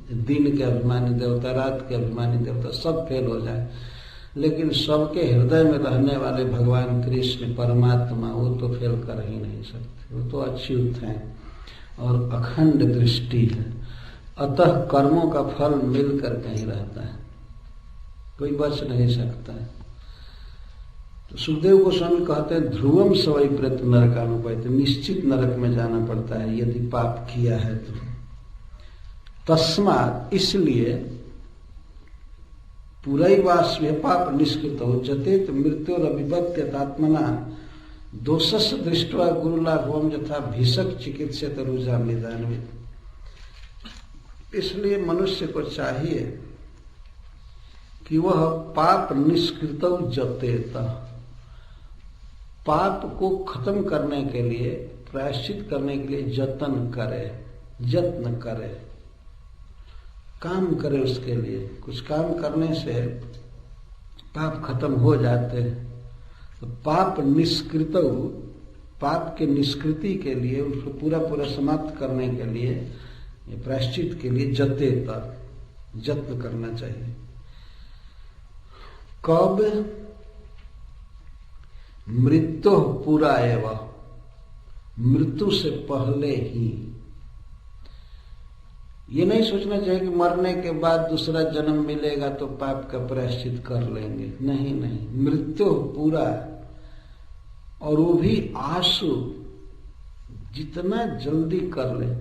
दिन के अभिमानी देवता, रात के अभिमानी देवता सब फेल हो जाए, लेकिन सबके हृदय में रहने वाले भगवान कृष्ण परमात्मा, वो तो फेल कर ही नहीं सकते। वो तो अच्युत हैं और अखंड दृष्टि है। अतः कर्मों का फल मिलकर कहीं रहता है, कोई बच नहीं सकता है। तो सुखदेव गोस्वामी कहते हैं ध्रुवम सवै प्रत नरकानुपैत, निश्चित नरक में जाना पड़ता है यदि पाप किया है तो। तस्मात्, इसलिए पुरैवास्वे पाप निष्कृत हो जतेत मृत्योरविपत्यतात्मना दोषस्य दृष्ट्वा गुरुलाभवम यथा भीषक चिकित्सित रुजा निदानविद। इसलिए मनुष्य को चाहिए कि वह पाप निष्कृत जतेत, पाप को खत्म करने के लिए, प्रायश्चित करने के लिए यत्न करे, काम करे। उसके लिए कुछ काम करने से पाप खत्म हो जाते हैं। तो पाप निष्कृत, पाप के निष्कृति के लिए, उसको पूरा पूरा समाप्त करने के लिए, प्रायश्चित के लिए यत्न करना चाहिए। कब? मृत्यु पूरा एवं, मृत्यु से पहले ही। ये नहीं सोचना चाहिए कि मरने के बाद दूसरा जन्म मिलेगा तो पाप का प्रायश्चित कर लेंगे। नहीं, मृत्यु पूरा, और वो भी आशु, जितना जल्दी कर ले,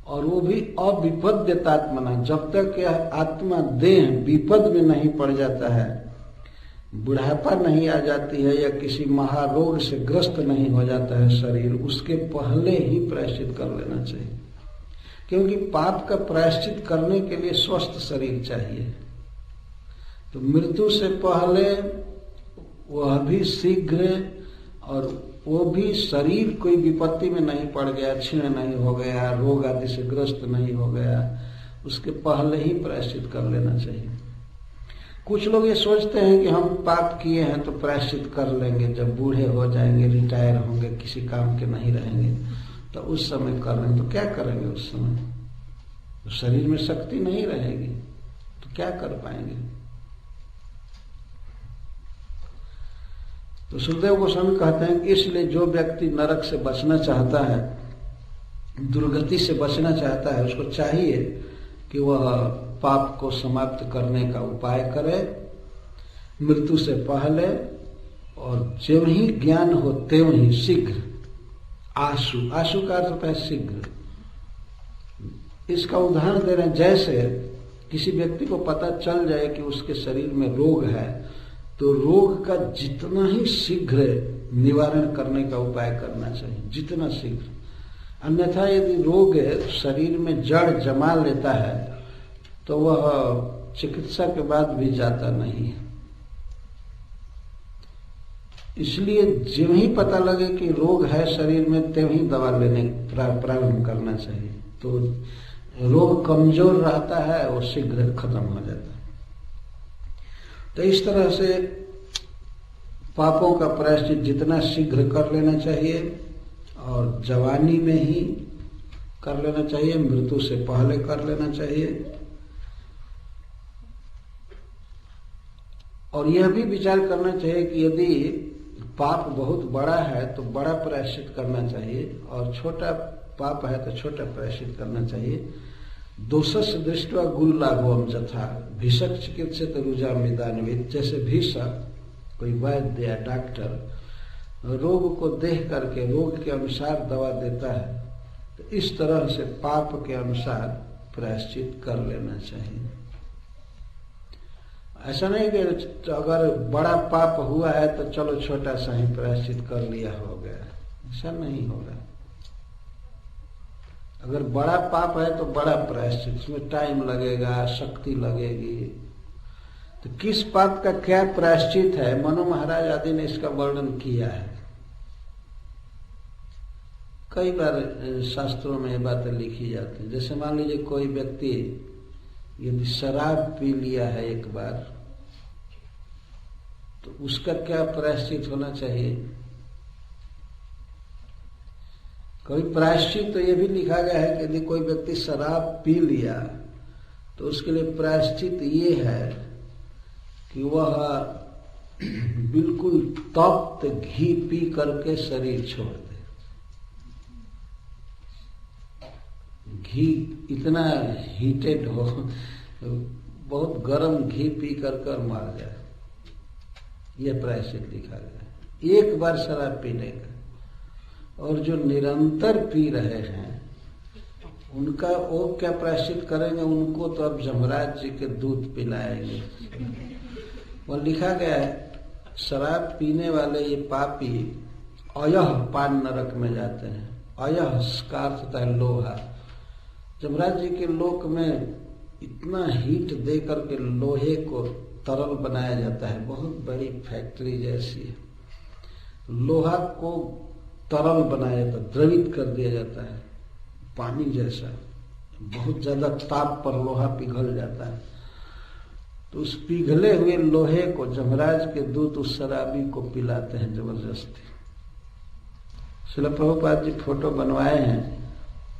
और वो भी अविपद्यतात्मना, जब तक यह आत्मा देह विपद में नहीं पड़ जाता है, बुढ़ापा नहीं आ जाती है या किसी महारोग से ग्रस्त नहीं हो जाता है शरीर, उसके पहले ही प्रायश्चित कर लेना चाहिए। क्योंकि पाप का प्रायश्चित करने के लिए स्वस्थ शरीर चाहिए। तो मृत्यु से पहले वह भी शीघ्र और वो भी शरीर कोई विपत्ति में नहीं पड़ गया, क्षीण नहीं हो गया, रोग आदि से ग्रस्त नहीं हो गया, उसके पहले ही प्रायश्चित कर लेना चाहिए। कुछ लोग ये सोचते हैं कि हम पाप किए हैं तो प्रायश्चित कर लेंगे, जब बूढ़े हो जाएंगे, रिटायर होंगे, किसी काम के नहीं रहेंगे तो उस समय कर लेंगे। तो क्या करेंगे उस समय? तो शरीर में शक्ति नहीं रहेगी तो क्या कर पाएंगे? तो सुखदेव गोस्वामी कहते हैं कि इसलिए जो व्यक्ति नरक से बचना चाहता है, दुर्गति से बचना चाहता है, उसको चाहिए कि वह पाप को समाप्त करने का उपाय करे मृत्यु से पहले, और जब ही ज्ञान हो त्यों ही शीघ्र, आशु का अर्थ होता है शीघ्र। इसका उदाहरण दे रहे हैं, जैसे किसी व्यक्ति को पता चल जाए कि उसके शरीर में रोग है तो रोग का जितना ही शीघ्र निवारण करने का उपाय करना चाहिए, जितना शीघ्र। अन्यथा यदि रोग शरीर में जड़ जमा लेता है तो वह चिकित्सा के बाद भी जाता नहीं है। इसलिए जब ही पता लगे कि रोग है शरीर में तब ही दवा लेने प्रारंभ करना चाहिए। तो रोग कमजोर रहता है और शीघ्र खत्म हो जाता है। तो इस तरह से पापों का प्रायश्चित जितना शीघ्र कर लेना चाहिए और जवानी में ही कर लेना चाहिए, मृत्यु से पहले कर लेना चाहिए। और यह भी विचार करना चाहिए कि यदि पाप बहुत बड़ा है तो बड़ा प्रायश्चित करना चाहिए, और छोटा पाप है तो छोटा प्रायश्चित करना चाहिए। दोषस्य दृष्ट्वा गुरु लाघवम जथा भीषक चिकित्सित रुजा मिदान्वित। जैसे भीषक कोई वैद्य या डॉक्टर रोग को देख करके रोग के अनुसार दवा देता है, तो इस तरह से पाप के अनुसार प्रायश्चित कर लेना चाहिए। ऐसा नहीं कि अगर बड़ा पाप हुआ है तो चलो छोटा सा ही प्रायश्चित कर लिया हो गया, ऐसा नहीं होगा। अगर बड़ा पाप है तो बड़ा प्रायश्चित, उसमें टाइम लगेगा, शक्ति लगेगी। तो किस पाप का क्या प्रायश्चित है, मनु महाराज आदि ने इसका वर्णन किया है। कई बार शास्त्रों में ये बातें लिखी जाती हैं। जैसे मान लीजिए कोई व्यक्ति यदि शराब पी लिया है एक बार, तो उसका क्या प्रायश्चित होना चाहिए। कोई प्रायश्चित तो ये भी लिखा गया है कि यदि कोई व्यक्ति शराब पी लिया तो उसके लिए प्रायश्चित ये है कि वह बिल्कुल तप्त घी पी करके शरीर छोड़ दे। घी इतना हीटेड हो, बहुत गर्म घी पी कर मर जाए, यह प्रायश्चित लिखा गया एक बार शराब पीने का। और जो निरंतर पी रहे हैं उनका वो क्या प्रायश्चित करेंगे, उनको तो अब जमराज जी के दूध पिलाएंगे। वो लिखा गया है शराब पीने वाले ये पापी अयह पान नरक में जाते हैं। अयह का अर्थ होता है लोहा। जमराज जी के लोक में इतना हीट दे करके लोहे को तरल बनाया जाता है, बहुत बड़ी फैक्ट्री जैसी है। लोहा को तरल बनाया जाता है, द्रवित कर दिया जाता है पानी जैसा। बहुत ज्यादा ताप पर लोहा पिघल जाता है। तो उस पिघले हुए लोहे को जमराज के दूत उस शराबी को पिलाते हैं जबरदस्ती। श्रील प्रभुपाद जी फोटो बनवाए हैं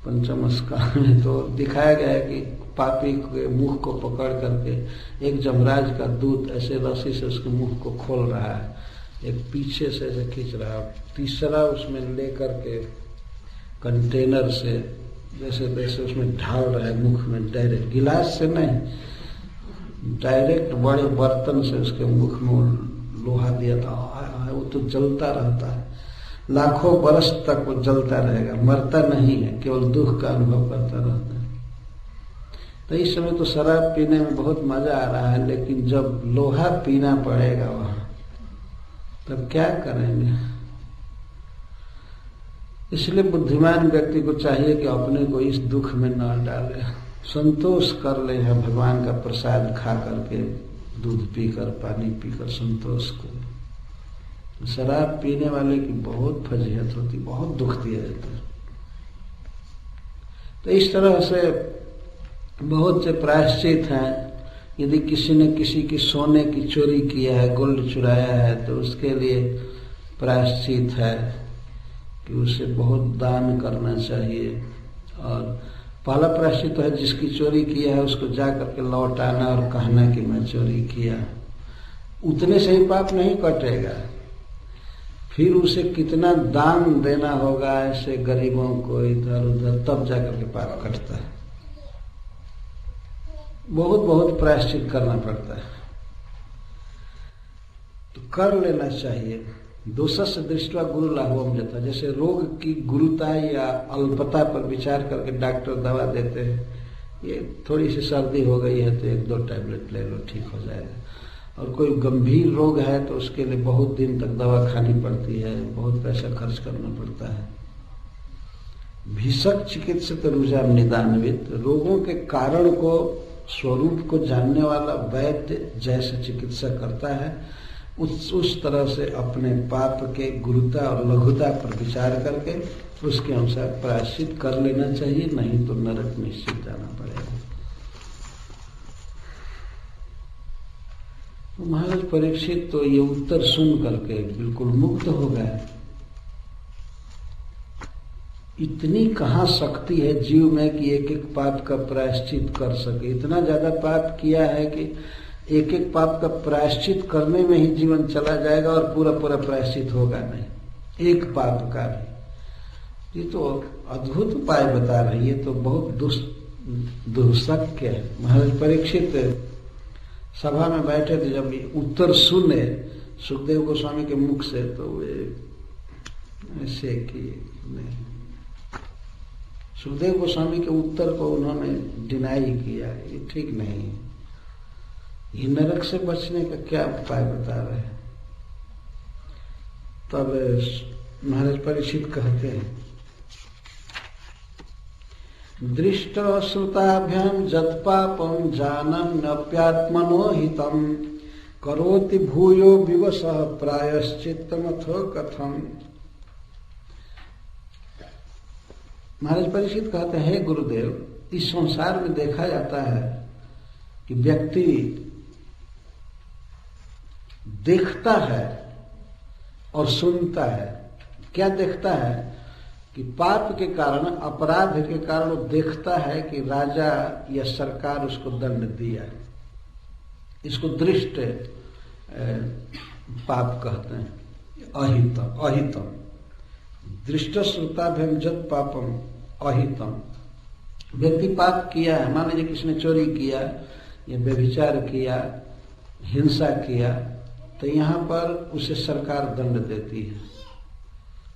पंचम स्कंध में, तो दिखाया गया है कि पापी के मुंह को पकड़ करके एक जमराज का दूत ऐसे रस्सी से उसके मुंह को खोल रहा है, एक पीछे से ऐसे खींच रहा है, तीसरा उसमें लेकर के कंटेनर से जैसे तैसे उसमें ढाल रहा है मुख में, डायरेक्ट गिलास से नहीं, डायरेक्ट बड़े बर्तन से उसके मुख में लोहा दिया था। वो तो जलता रहता है, लाखों बरस तक वो जलता रहेगा, मरता नहीं है, केवल दुख का अनुभव करता रहता है। तो इस समय तो शराब पीने में बहुत मजा आ रहा है, लेकिन जब लोहा पीना पड़ेगा वहां तब क्या करेंगे। इसलिए बुद्धिमान व्यक्ति को चाहिए कि अपने को इस दुख में न डाले, संतोष कर ले, है भगवान का प्रसाद खा करके, दूध पीकर, पानी पीकर संतोष कर। शराब पीने वाले की बहुत फजीहत होती, बहुत दुख दिया जाता है। तो इस तरह से बहुत से प्रायश्चित हैं। यदि किसी ने किसी की सोने की चोरी किया है, गोल्ड चुराया है, तो उसके लिए प्रायश्चित है कि उसे बहुत दान करना चाहिए। और पहला प्रायश्चित है जिसकी चोरी किया है उसको जा करके लौट आना और कहना कि मैं चोरी किया। उतने से ही पाप नहीं कटेगा, फिर उसे कितना दान देना होगा ऐसे गरीबों को इधर उधर, तब जाकर के पाप कटता है। बहुत बहुत प्रायश्चित करना पड़ता है। तो कर लेना चाहिए। दोषस्य दृष्टवा गुरु लाभवम जता, जैसे रोग की गुरुता या अल्पता पर विचार करके डॉक्टर दवा देते हैं। ये थोड़ी सी सर्दी हो गई है तो 1-2 टैबलेट ले लो, ठीक हो जाएगा। और कोई गंभीर रोग है तो उसके लिए बहुत दिन तक दवा खानी पड़ती है, बहुत पैसा खर्च करना पड़ता है। भीषक चिकित्सक रुझान निदानवित, रोगों के कारण को, स्वरूप को जानने वाला वैद्य जैसे चिकित्सा करता है, उस तरह से अपने पाप के गुरुता और लघुता पर विचार करके उसके अनुसार प्रायश्चित कर लेना चाहिए, नहीं तो नरक निश्चित जाना पड़ेगा। महाराज परीक्षित तो ये उत्तर सुन करके बिल्कुल मुक्त हो गए। इतनी कहाँ शक्ति है जीव में कि एक एक पाप का प्रायश्चित कर सके। इतना ज्यादा पाप किया है कि एक एक पाप का प्रायश्चित करने में ही जीवन चला जाएगा और पूरा पूरा प्रायश्चित होगा नहीं, एक पाप का भी। ये तो अद्भुत उपाय बता रहे हैं, ये तो बहुत दुष्शक्य है। महाराज परीक्षित सभा में बैठे थे, जब उत्तर सुने सुखदेव गोस्वामी के मुख से तो वे ऐसे कि नहीं, सुखदेव गोस्वामी के उत्तर को उन्होंने डिनाई किया, ये ठीक नहीं है। ये नरक से बचने का क्या उपाय बता रहे हैं। तब महाराज परीक्षित कहते हैं, दृष्ट श्रुताभ्याम जत्पापम जानम नप्यात्मनो हितम करोति भूयो विवशः प्रायश्चित्तमथो कथम। महाराज परीक्षित कहते हैं, गुरुदेव, इस संसार में देखा जाता है कि व्यक्ति देखता है और सुनता है। क्या देखता है कि पाप के कारण, अपराध के कारण वो देखता है कि राजा या सरकार उसको दंड दिया। इसको दृष्ट पाप कहते हैं, अहितम। दृष्ट श्रुताभ्याम जत पापम अहितम। व्यक्ति पाप किया है, मान लीजिए किसी ने चोरी किया या व्यभिचार किया, हिंसा किया, तो यहाँ पर उसे सरकार दंड देती है।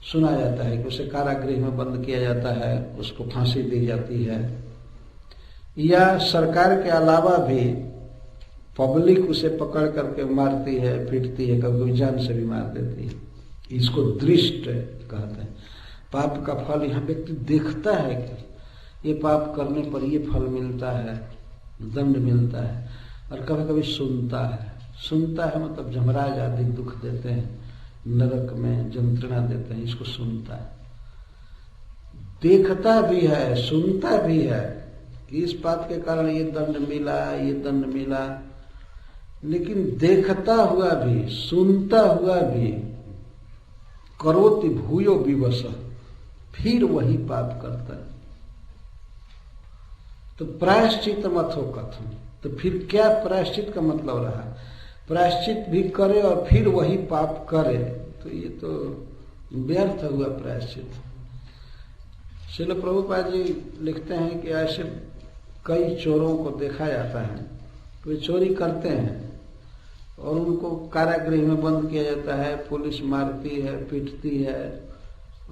सुना जाता है कि उसे कारागृह में बंद किया जाता है, उसको फांसी दी जाती है, या सरकार के अलावा भी पब्लिक उसे पकड़ करके मारती है, पीटती है, कभी जान से भी मार देती है। इसको दृष्ट कहते हैं। पाप का फल यहाँ व्यक्ति देखता है कि ये पाप करने पर ये फल मिलता है, दंड मिलता है। और कभी कभी सुनता है। सुनता है मतलब जमराज आदि दुख देते हैं, नरक में जंत्रणा देते हैं, इसको सुनता है। देखता भी है, सुनता भी है कि इस बात के कारण ये दंड मिला, ये दंड मिला, लेकिन देखता हुआ भी, सुनता हुआ भी करोति भूयो विवश, फिर वही पाप करता है। तो प्रायश्चित मथो कथम, तो फिर क्या प्रायश्चित का मतलब रहा? प्रायश्चित भी करे और फिर वही पाप करे, तो ये तो व्यर्थ हुआ प्रायश्चित। श्रील प्रभुपाद जी लिखते हैं कि ऐसे कई चोरों को देखा जाता है, वे चोरी करते हैं और उनको कारागृह में बंद किया जाता है, पुलिस मारती है, पीटती है,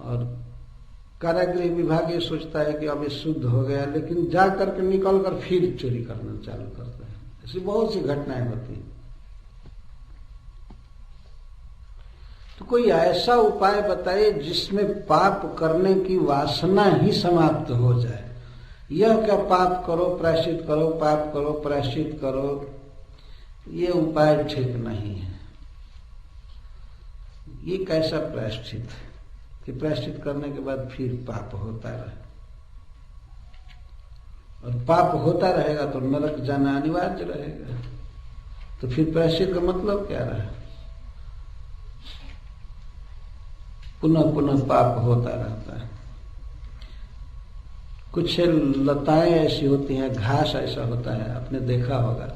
और कारागृह विभाग ये सोचता है कि अब ये शुद्ध हो गया, लेकिन जा करके निकल कर फिर चोरी करना चालू करता है। ऐसी बहुत सी घटनाएं होती हैं। तो कोई ऐसा उपाय बताइए जिसमें पाप करने की वासना ही समाप्त हो जाए। यह क्या पाप करो प्रायश्चित करो, पाप करो प्रायश्चित करो, ये उपाय ठीक नहीं है। ये कैसा प्रायश्चित है कि प्रायश्चित करने के बाद फिर पाप होता रहे, और पाप होता रहेगा तो नरक जाना अनिवार्य रहेगा। तो फिर प्रायश्चित का मतलब क्या रहा? पुनः पुनः पाप होता रहता है। कुछ लताएं ऐसी होती हैं, घास ऐसा होता है, आपने देखा होगा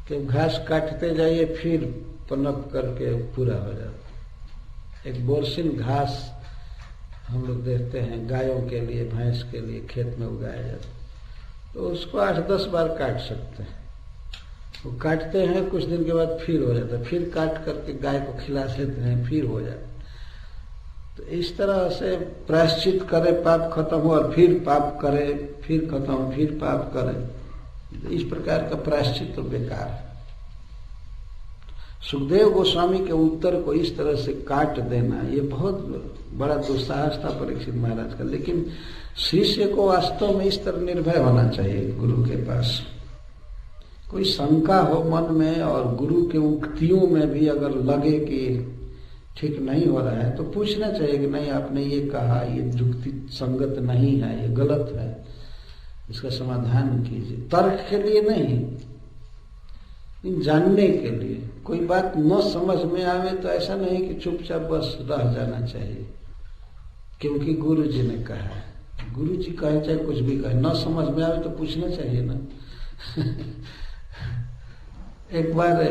कि घास काटते जाइए फिर पनप करके पूरा हो जाता। एक बोरसिन घास हम लोग देखते हैं गायों के लिए, भैंस के लिए खेत में उगाया जाता, तो उसको 8-10 बार काट सकते हैं। वो काटते हैं, कुछ दिन के बाद फिर हो जाता है, फिर काट करके गाय को खिला देते हैं, फिर हो जाता है। तो इस तरह से प्रायश्चित करे, पाप खत्म हो, और फिर पाप करे, फिर खत्म, फिर पाप करे, इस प्रकार का प्रायश्चित तो बेकार है। सुखदेव गोस्वामी के उत्तर को इस तरह से काट देना, ये बहुत बड़ा दुस्साहस था परीक्षित महाराज का। लेकिन शिष्य को वास्तव में इस तरह निर्भय होना चाहिए गुरु के पास। कोई शंका हो मन में और गुरु के उक्तियों में भी अगर लगे कि ठीक नहीं हो रहा है, तो पूछना चाहिए कि नहीं, आपने ये कहा, ये युक्ति संगत नहीं है, ये गलत है, इसका समाधान कीजिए। तर्क के लिए नहीं, जानने के लिए। कोई बात न समझ में आवे तो ऐसा नहीं कि चुपचाप बस रह जाना चाहिए क्योंकि गुरु जी ने कहा है। गुरु जी कहे चाहे कुछ भी कहे, न समझ में आवे तो पूछना चाहिए ना। एक बार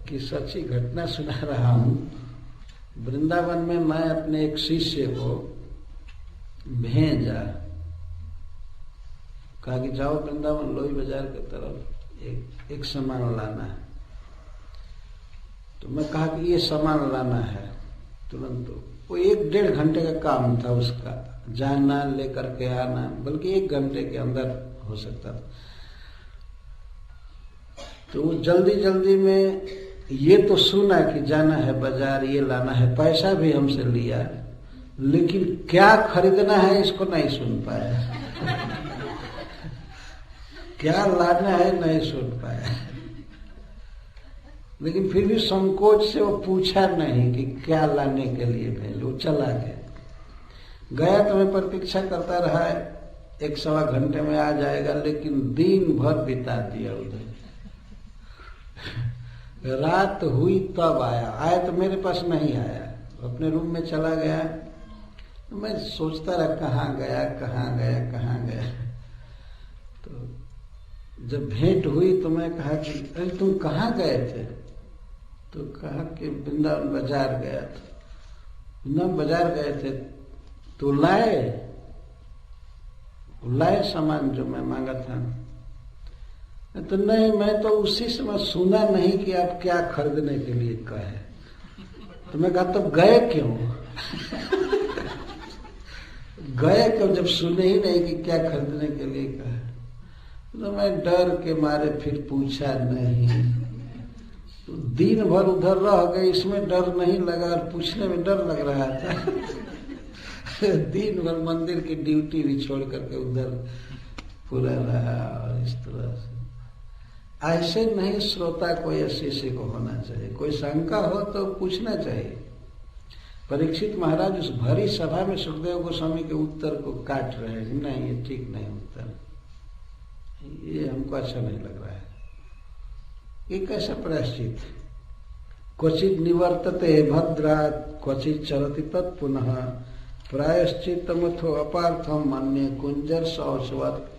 की सच्ची घटना सुना रहा हूं। वृंदावन में मैं अपने एक शिष्य को भेजा, कहा कि जाओ वृंदावन लोही बाजार की तरफ एक सामान लाना है। तो मैं कहा कि ये सामान लाना है तुरंत। वो 1-1.5 घंटे का काम था उसका, जाना लेकर के आना, बल्कि 1 घंटे के अंदर हो सकता था। तो वो जल्दी जल्दी में ये तो सुना कि जाना है बाजार, ये लाना है, पैसा भी हमसे लिया, लेकिन क्या खरीदना है इसको नहीं सुन पाया। क्या लाना है नहीं सुन पाया। लेकिन फिर भी संकोच से वो पूछा नहीं कि क्या लाने के लिए भेज, वो चला गया तो मैं प्रतीक्षा करता रहा, 1-1.25 घंटे में आ जाएगा, लेकिन दिन भर बिता दिया उधर। रात हुई तब आया तो मेरे पास नहीं आया, अपने रूम में चला गया। तो मैं सोचता रहा कहाँ गया। तो जब भेंट हुई तो मैं कहा कि अरे तुम कहाँ गए थे? तो कहा कि वृंदावन बाजार गया था। न बाजार गए थे तो लाए सामान जो मैं मांगा था। तो नहीं, मैं तो उसी समय सुना नहीं कि आप क्या खरीदने के लिए कहे। तो मैं कहा तब गए क्यों? गए क्यों जब सुने ही नहीं कि क्या खरीदने के लिए कहे? तो मैं डर के मारे फिर पूछा नहीं। तो दिन भर उधर रह गए, इसमें डर नहीं लगा और पूछने में डर लग रहा था। दिन भर मंदिर की ड्यूटी भी छोड़ करके उधर पूरा रहा। और इस तरह से ऐसे नहीं श्रोता को या शिष्य को होना चाहिए। कोई शंका हो तो पूछना चाहिए। परीक्षित महाराज उस भरी सभा में सुखदेव गोस्वामी के उत्तर को काट रहे हैं, नहीं ये ठीक नहीं उत्तर, ये हमको अच्छा नहीं लग रहा है। ये कैसा प्रायश्चित? क्वचित निवर्तते भद्रात् क्वचित चरति तत्पुनः प्रायश्चित्तमथो अपार्थम मन्ये कुंजर शौचवत्।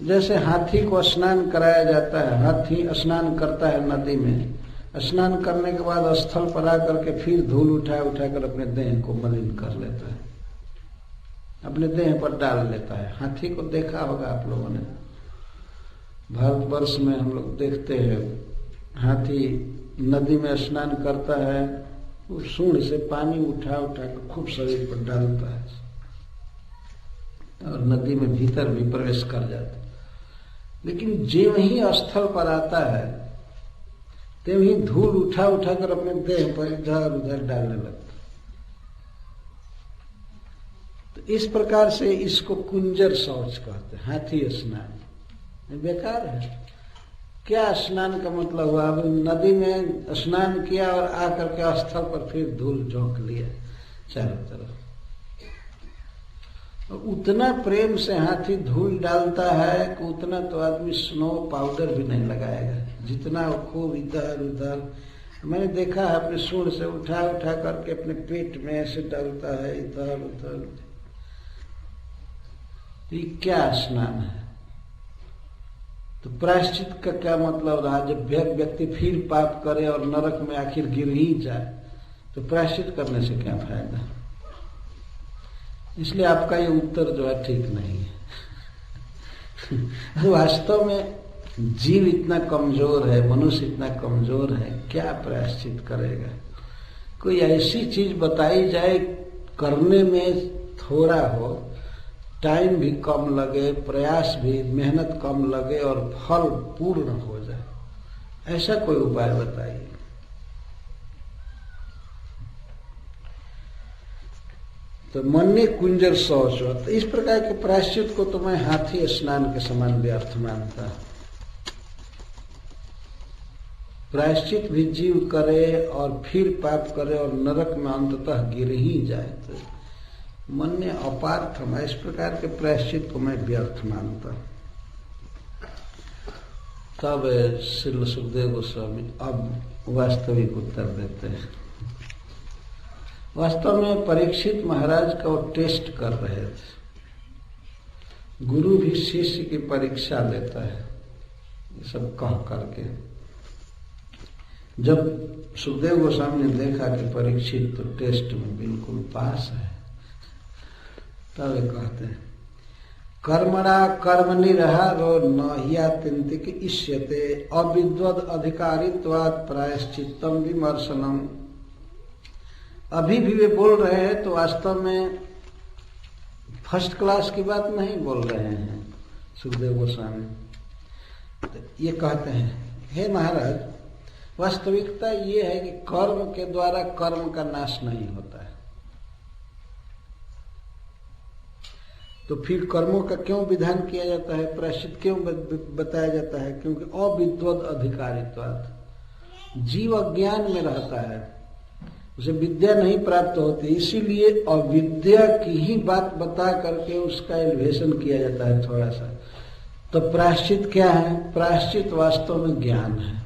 जैसे हाथी को स्नान कराया जाता है, हाथी स्नान करता है नदी में, स्नान करने के बाद स्थल पर आकर के फिर धूल उठाकर अपने देह को मलिन कर लेता है, अपने देह पर डाल लेता है। हाथी को देखा होगा आप लोगों ने, भारतवर्ष में हम लोग देखते हैं हाथी नदी में स्नान करता है, वो सूंड से पानी उठा कर खूब शरीर पर डालता है और नदी में भीतर भी प्रवेश कर जाता है। लेकिन जो ही स्थल पर आता है त्यों ही धूल उठाकर अपने देह पर इधर उधर डालने लगता। तो इस प्रकार से इसको कुंजर शौच कहते हैं, हाथी स्नान बेकार है। क्या स्नान का मतलब हुआ? अब नदी में स्नान किया और आकर के स्थल पर फिर धूल झोंक लिया चारों तरफ। उतना प्रेम से हाथी धूल डालता है कि उतना तो आदमी स्नो पाउडर भी नहीं लगाएगा, जितना वो खूब इधर उधर। मैंने देखा है अपने सूंड से उठा उठा करके अपने पेट में ऐसे डालता है इधर उधर। ये क्या स्नान है? तो प्रायश्चित का क्या मतलब रहा? जब व्यक्ति फिर पाप करे और नरक में आखिर गिर ही जाए तो प्रायश्चित करने से क्या फायदा? इसलिए आपका ये उत्तर जो है ठीक नहीं है। वास्तव में जीव इतना कमजोर है, मनुष्य इतना कमजोर है, क्या प्रायश्चित करेगा? कोई ऐसी चीज बताई जाए करने में थोड़ा हो, टाइम भी कम लगे, प्रयास भी, मेहनत कम लगे और फल पूर्ण हो जाए, ऐसा कोई उपाय बताइए। तो मन्ने कुंजर शौच, इस प्रकार के प्रायश्चित को तो मैं हाथी स्नान के समान व्यर्थ मानता। प्रायश्चित भी जीव करे और फिर पाप करे और नरक में अंततः गिर ही जाए तो मन्ने अपार्थम, इस प्रकार के प्रायश्चित को मैं व्यर्थ मानता। तब श्री सुखदेव गोस्वामी अब वास्तविक उत्तर देते हैं। वास्तव में परीक्षित महाराज का वो टेस्ट कर रहे थे। गुरु भी शिष्य की परीक्षा लेता है, ये सब कह करके। जब सुखदेव गोस्वामी ने देखा कि परीक्षित तो टेस्ट में बिल्कुल पास है, तब वे कहते हैं कर्मणा कर्मनिरहारो न ह्यात्यन्तिक इष्यते अविद्वद अधिकारित्वात् प्रायश्चित्तम विमर्शनम। अभी भी वे बोल रहे हैं तो वास्तव में फर्स्ट क्लास की बात नहीं बोल रहे हैं सुखदेव गोस्वामी। तो ये कहते हैं, हे महाराज, वास्तविकता ये है कि कर्म के द्वारा कर्म का नाश नहीं होता है। तो फिर कर्मों का क्यों विधान किया जाता है, प्रायश्चित क्यों बताया जाता है? क्योंकि अविद्वद अधिकारित्वात्, जीव अज्ञान में रहता है, उसे विद्या नहीं प्राप्त होती, इसीलिए अविद्या की ही बात बता करके उसका एलिवेशन किया जाता है थोड़ा सा। तो प्रायश्चित क्या है? प्रायश्चित वास्तव में ज्ञान है।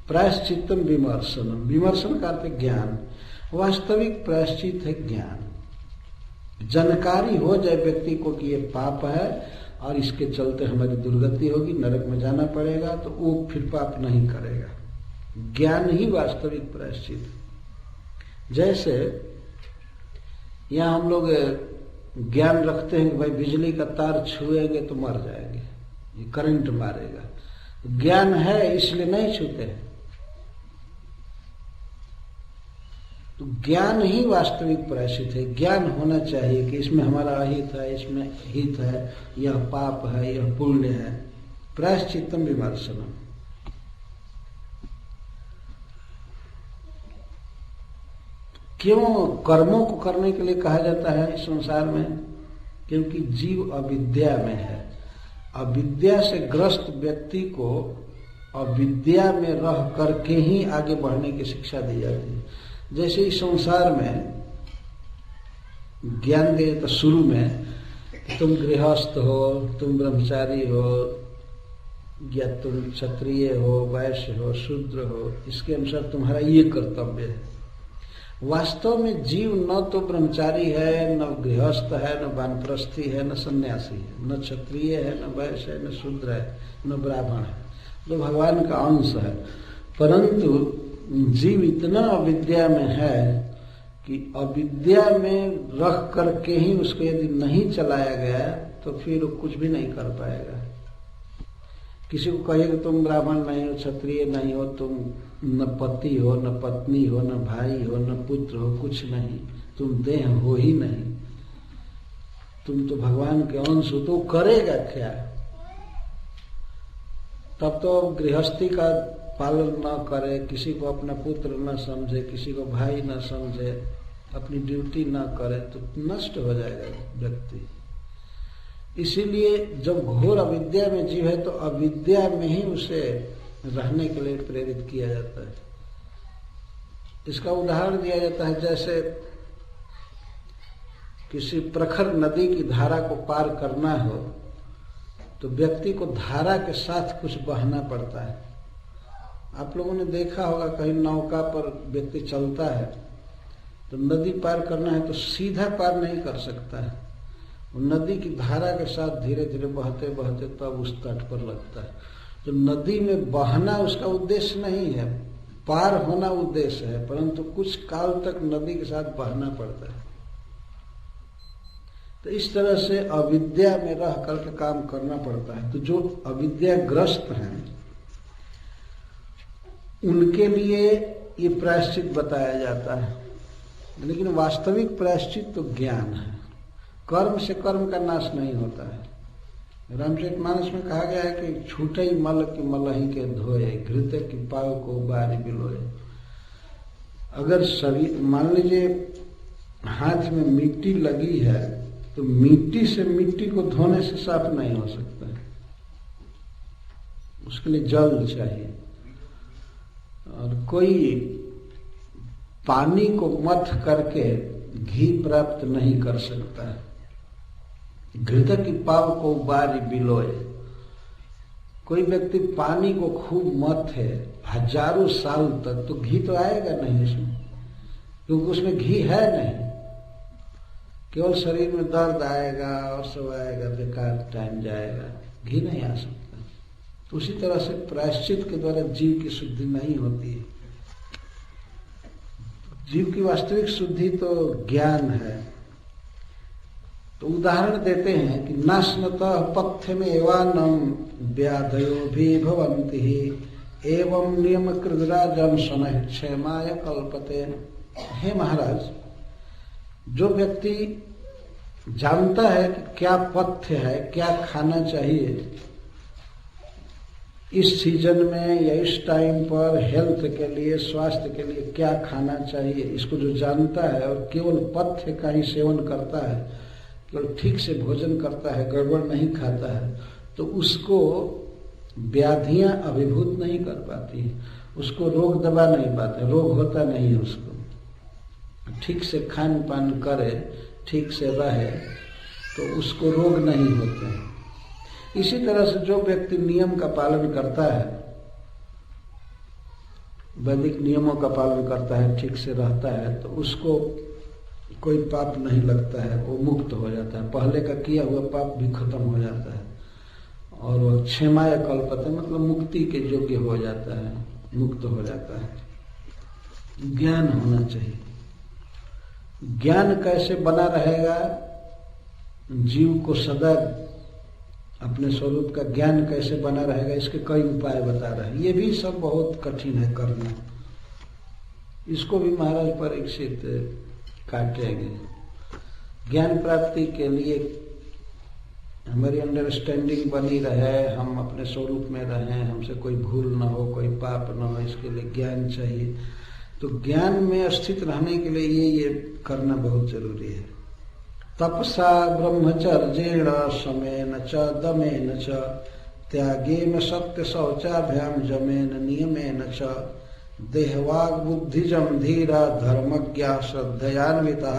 प्रायश्चित्तम विमर्शनम, विमर्शन का अर्थ ज्ञान। वास्तविक प्रायश्चित है ज्ञान। जानकारी हो जाए व्यक्ति को कि ये पाप है और इसके चलते हमारी दुर्गति होगी, नरक में जाना पड़ेगा, तो वो फिर पाप नहीं करेगा। ज्ञान ही वास्तविक प्रायश्चित। जैसे यहाँ हम लोग ज्ञान रखते हैं कि भाई बिजली का तार छुएंगे तो मर जाएंगे, ये करंट मारेगा। ज्ञान है इसलिए नहीं छूते। तो ज्ञान ही वास्तविक प्रायश्चित है। ज्ञान होना चाहिए कि इसमें हमारा अहित है, इसमें हित है, यह पाप है, यह पुण्य है। प्रायश्चित्तम विमर्शनम। क्यों कर्मों को करने के लिए कहा जाता है इस संसार में? क्योंकि जीव अविद्या में है। अविद्या से ग्रस्त व्यक्ति को अविद्या में रह करके ही आगे बढ़ने की शिक्षा दी जाती है। जैसे इस संसार में ज्ञान दे तो शुरू में तुम गृहस्थ हो, तुम ब्रह्मचारी हो, या तुम क्षत्रिय हो, वैश्य हो, शूद्र हो, इसके अनुसार तुम्हारा ये कर्तव्य है। वास्तव में जीव न तो ब्रह्मचारी है, न गृहस्थ है, न वानप्रस्थी है, न सन्यासी है, न क्षत्रिय है, न वैश्य है, न शूद्र है, न ब्राह्मण है, तो भगवान का अंश है। परंतु जीव इतना अविद्या में है कि अविद्या में रख करके ही उसको यदि नहीं चलाया गया तो फिर वो कुछ भी नहीं कर पाएगा। किसी को कहे कि तुम ब्राह्मण नहीं हो, क्षत्रिय नहीं हो, तुम न पति हो, न पत्नी हो, न भाई हो, न पुत्र हो, कुछ नहीं, तुम देह हो ही नहीं, तुम तो भगवान के अंश हो, तो करेगा क्या? तब तो गृहस्थी का पालन न करे, किसी को अपना पुत्र न समझे, किसी को भाई न समझे, अपनी ड्यूटी न करे, तो नष्ट हो जाएगा व्यक्ति। इसीलिए जब घोर अविद्या में जीव है तो अविद्या में ही उसे रहने के लिए प्रेरित किया जाता है। इसका उदाहरण दिया जाता है, जैसे किसी प्रखर नदी की धारा को पार करना हो तो व्यक्ति को धारा के साथ कुछ बहना पड़ता है। आप लोगों ने देखा होगा कहीं नौका पर व्यक्ति चलता है तो नदी पार करना है तो सीधा पार नहीं कर सकता है, वो नदी की धारा के साथ धीरे धीरे बहते बहते तब उस तट पर लगता है। तो नदी में बहना उसका उद्देश्य नहीं है, पार होना उद्देश्य है, परंतु कुछ काल तक नदी के साथ बहना पड़ता है। तो इस तरह से अविद्या में रह करके काम करना पड़ता है। तो जो अविद्याग्रस्त हैं उनके लिए ये प्रायश्चित बताया जाता है, लेकिन वास्तविक प्रायश्चित तो ज्ञान है। कर्म से कर्म का नाश नहीं होता है। रामचरितमानस में कहा गया है कि छूटे मल की मलही के धोए, घृत की पाव को बारी बिलोए। अगर शरीर, मान लीजिए हाथ में मिट्टी लगी है तो मिट्टी से मिट्टी को धोने से साफ नहीं हो सकता है, उसके लिए जल चाहिए। और कोई पानी को मथ करके घी प्राप्त नहीं कर सकता है। घृत की पाव को बारी बिलोए। कोई व्यक्ति पानी को खूब मथे हजारों साल तक तो घी तो आएगा नहीं उसमें, क्योंकि उसमें घी है नहीं, केवल शरीर में दर्द आएगा और सब आएगा, बेकार टाइम जाएगा, घी नहीं आ सकता। तो उसी तरह से प्रायश्चित के द्वारा जीव की शुद्धि नहीं होती है। जीव की वास्तविक शुद्धि तो ज्ञान है। तो उदाहरण देते हैं कि नाश्नतः पथ्य में एवानम व्याधयो भी भवन्ति एवं नियम कृतराजम शनः क्षेमाय कल्पते। हे महाराज, जो व्यक्ति जानता है कि क्या पथ्य है, क्या खाना चाहिए इस सीजन में या इस टाइम पर, हेल्थ के लिए, स्वास्थ्य के लिए क्या खाना चाहिए, इसको जो जानता है और केवल पथ्य का ही सेवन करता है, केवल ठीक से भोजन करता है, गड़बड़ नहीं खाता है, तो उसको व्याधियां अभिभूत नहीं कर पाती, उसको रोग दबा नहीं पाते, रोग होता नहीं है उसको। ठीक से खान पान करे, ठीक से रहे तो उसको रोग नहीं होते हैं। इसी तरह से जो व्यक्ति नियम का पालन करता है, वैदिक नियमों का पालन करता है, ठीक से रहता है, तो उसको कोई पाप नहीं लगता है, वो मुक्त हो जाता है, पहले का किया हुआ पाप भी खत्म हो जाता है और वो क्षेमाय कल्पते, मतलब मुक्ति के योग्य हो जाता है, मुक्त हो जाता है। ज्ञान होना चाहिए। ज्ञान कैसे बना रहेगा, जीव को सदा अपने स्वरूप का ज्ञान कैसे बना रहेगा, इसके कई उपाय बता रहे हैं। ये भी सब बहुत कठिन है करना, इसको भी महाराज परीक्षित काटेंगे। ज्ञान प्राप्ति के लिए हमारी अंडरस्टैंडिंग बनी रहे, हम अपने स्वरूप में रहें, हमसे कोई भूल न हो, कोई पाप न हो, इसके लिए ज्ञान चाहिए। तो ज्ञान में स्थित रहने के लिए ये करना बहुत जरूरी है। तपसा ब्रह्मचर्येण शमेन च दमेन च त्यागेन सत्य शौचाभ्याम जमेन नियमेन च देहवाग बुद्धिजम धीरा धर्मज्ञा श्रद्धयान्विता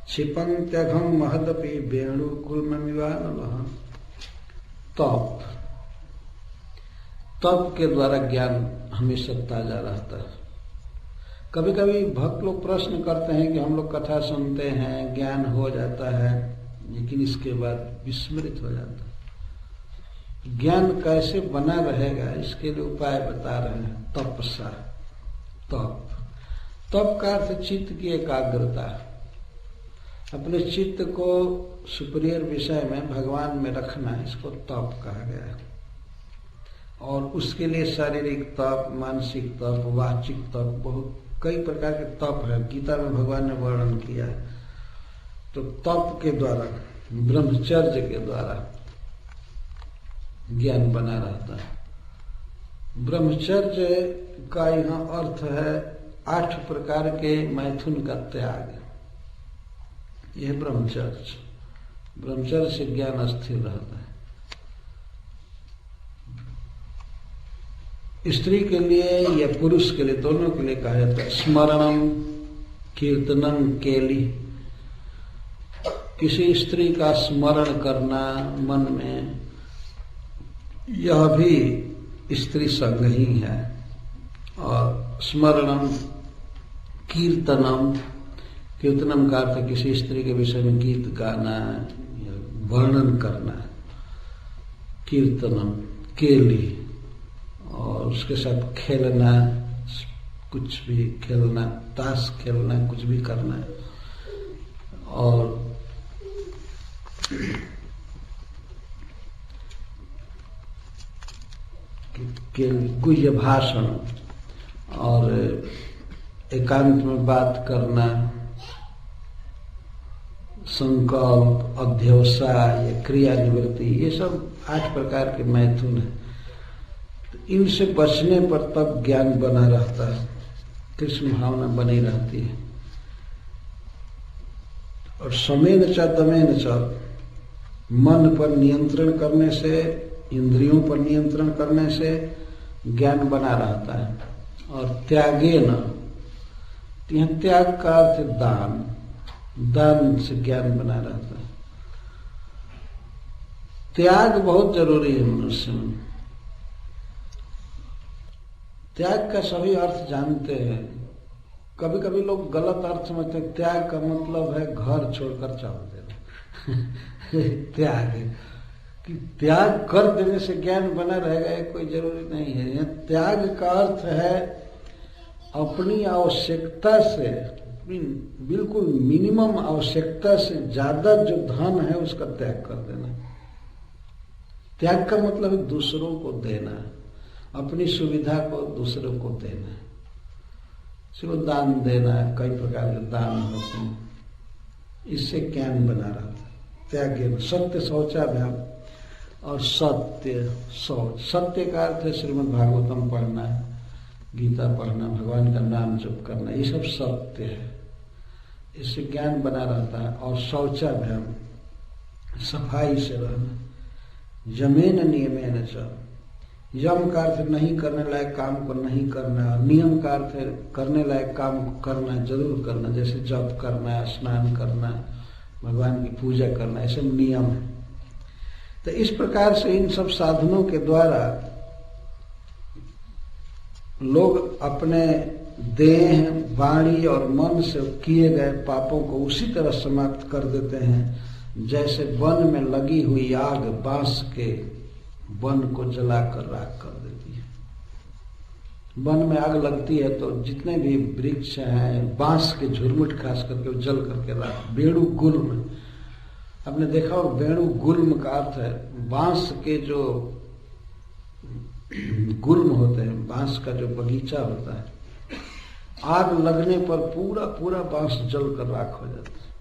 क्षिपन्त्यघम महदपि वेणुकुलमिवानलः। तप के द्वारा ज्ञान हमेशा ताजा रहता है। कभी कभी भक्त लोग प्रश्न करते हैं कि हम लोग कथा सुनते हैं, ज्ञान हो जाता है, लेकिन इसके बाद विस्मृत हो जाता है। ज्ञान कैसे बना रहेगा, इसके लिए उपाय बता रहे हैं। तपसा, तप का अर्थ चित्त की एकाग्रता, अपने चित्त को सुपीरियर विषय में, भगवान में रखना, इसको तप कहा गया है। और उसके लिए शारीरिक तप, मानसिक तप, वाचिक तप, बहुत कई प्रकार के तप है, गीता में भगवान ने वर्णन किया है। तो तप के द्वारा, ब्रह्मचर्य के द्वारा ज्ञान बना रहता है। ब्रह्मचर्य का यहाँ अर्थ है 8 प्रकार के मैथुन का त्याग, यह ब्रह्मचर्य। ब्रह्मचर्य से ज्ञान स्थिर रहता है। स्त्री के लिए या पुरुष के लिए, दोनों के लिए कहा जाता है स्मरणम कीर्तनम केली। किसी स्त्री का स्मरण करना मन में, यह भी स्त्री संग ही है। और स्मरणम कीर्तनम, कीर्तनम का अर्थ किसी स्त्री के विषय में गीत गाना, वर्णन करना। कीर्तनम केली, और उसके साथ खेलना, कुछ भी खेलना, ताश खेलना, कुछ भी करना। और गुह्य भाषण और एकांत में बात करना, संकल्प, अध्यवसाय, क्रिया निवृत्ति, ये सब 8 प्रकार के मैथुन है। तो इनसे बचने पर तब ज्ञान बना रहता है, कृष्ण भावना बनी रहती है। और समेन च दमेन च, मन पर नियंत्रण करने से, इंद्रियों पर नियंत्रण करने से ज्ञान बना रहता है। और त्यागेन, यह त्याग का अर्थ है दान, दान से ज्ञान बना रहता है। त्याग बहुत जरूरी है मनुष्य में। त्याग का सभी अर्थ जानते हैं, कभी कभी लोग गलत अर्थ समझते हैं। त्याग का मतलब है घर छोड़कर चल देना। त्याग है कि त्याग कर देने से ज्ञान बना रहेगा, ये कोई जरूरी नहीं है। यह त्याग का अर्थ है अपनी आवश्यकता से, बिल्कुल मिनिमम आवश्यकता से ज्यादा जो धन है उसका त्याग कर देना। त्याग का मतलब है दूसरों को देना, अपनी सुविधा को दूसरों को देना, सिर्फ दान देना। कई प्रकार के दान होते हैं, इससे ज्ञान बना रहता है। त्याग, सत्य शौचाभ्याम और सत्य शौच। सत्य का अर्थ है श्रीमद् भागवतम पढ़ना, गीता पढ़ना, भगवान का नाम जप करना, ये सब सत्य है, इससे ज्ञान बना रहता है। और शौचाभ्याम, सफाई से रहना। यमेन नियमेन च, यम का अर्थ नहीं करने लायक काम को नहीं करना, नियम का अर्थ है करने लायक काम को करना, जरूर करना, जैसे जप करना, स्नान करना, भगवान की पूजा करना, ऐसे नियम है। तो इस प्रकार से इन सब साधनों के द्वारा लोग अपने देह, वाणी और मन से किए गए पापों को उसी तरह समाप्त कर देते हैं जैसे वन में लगी हुई आग बांस के वन को जलाकर राख कर देती है। वन में आग लगती है तो जितने भी वृक्ष हैं, बांस के झुरमुट खास करके जल करके राख। बेणु गुल्म, आपने देखा हो, बेणु गुल्म का अर्थ है बांस के जो गुल्म होते हैं, बांस का जो बगीचा होता है, आग लगने पर पूरा पूरा बांस जल कर राख हो जाता है।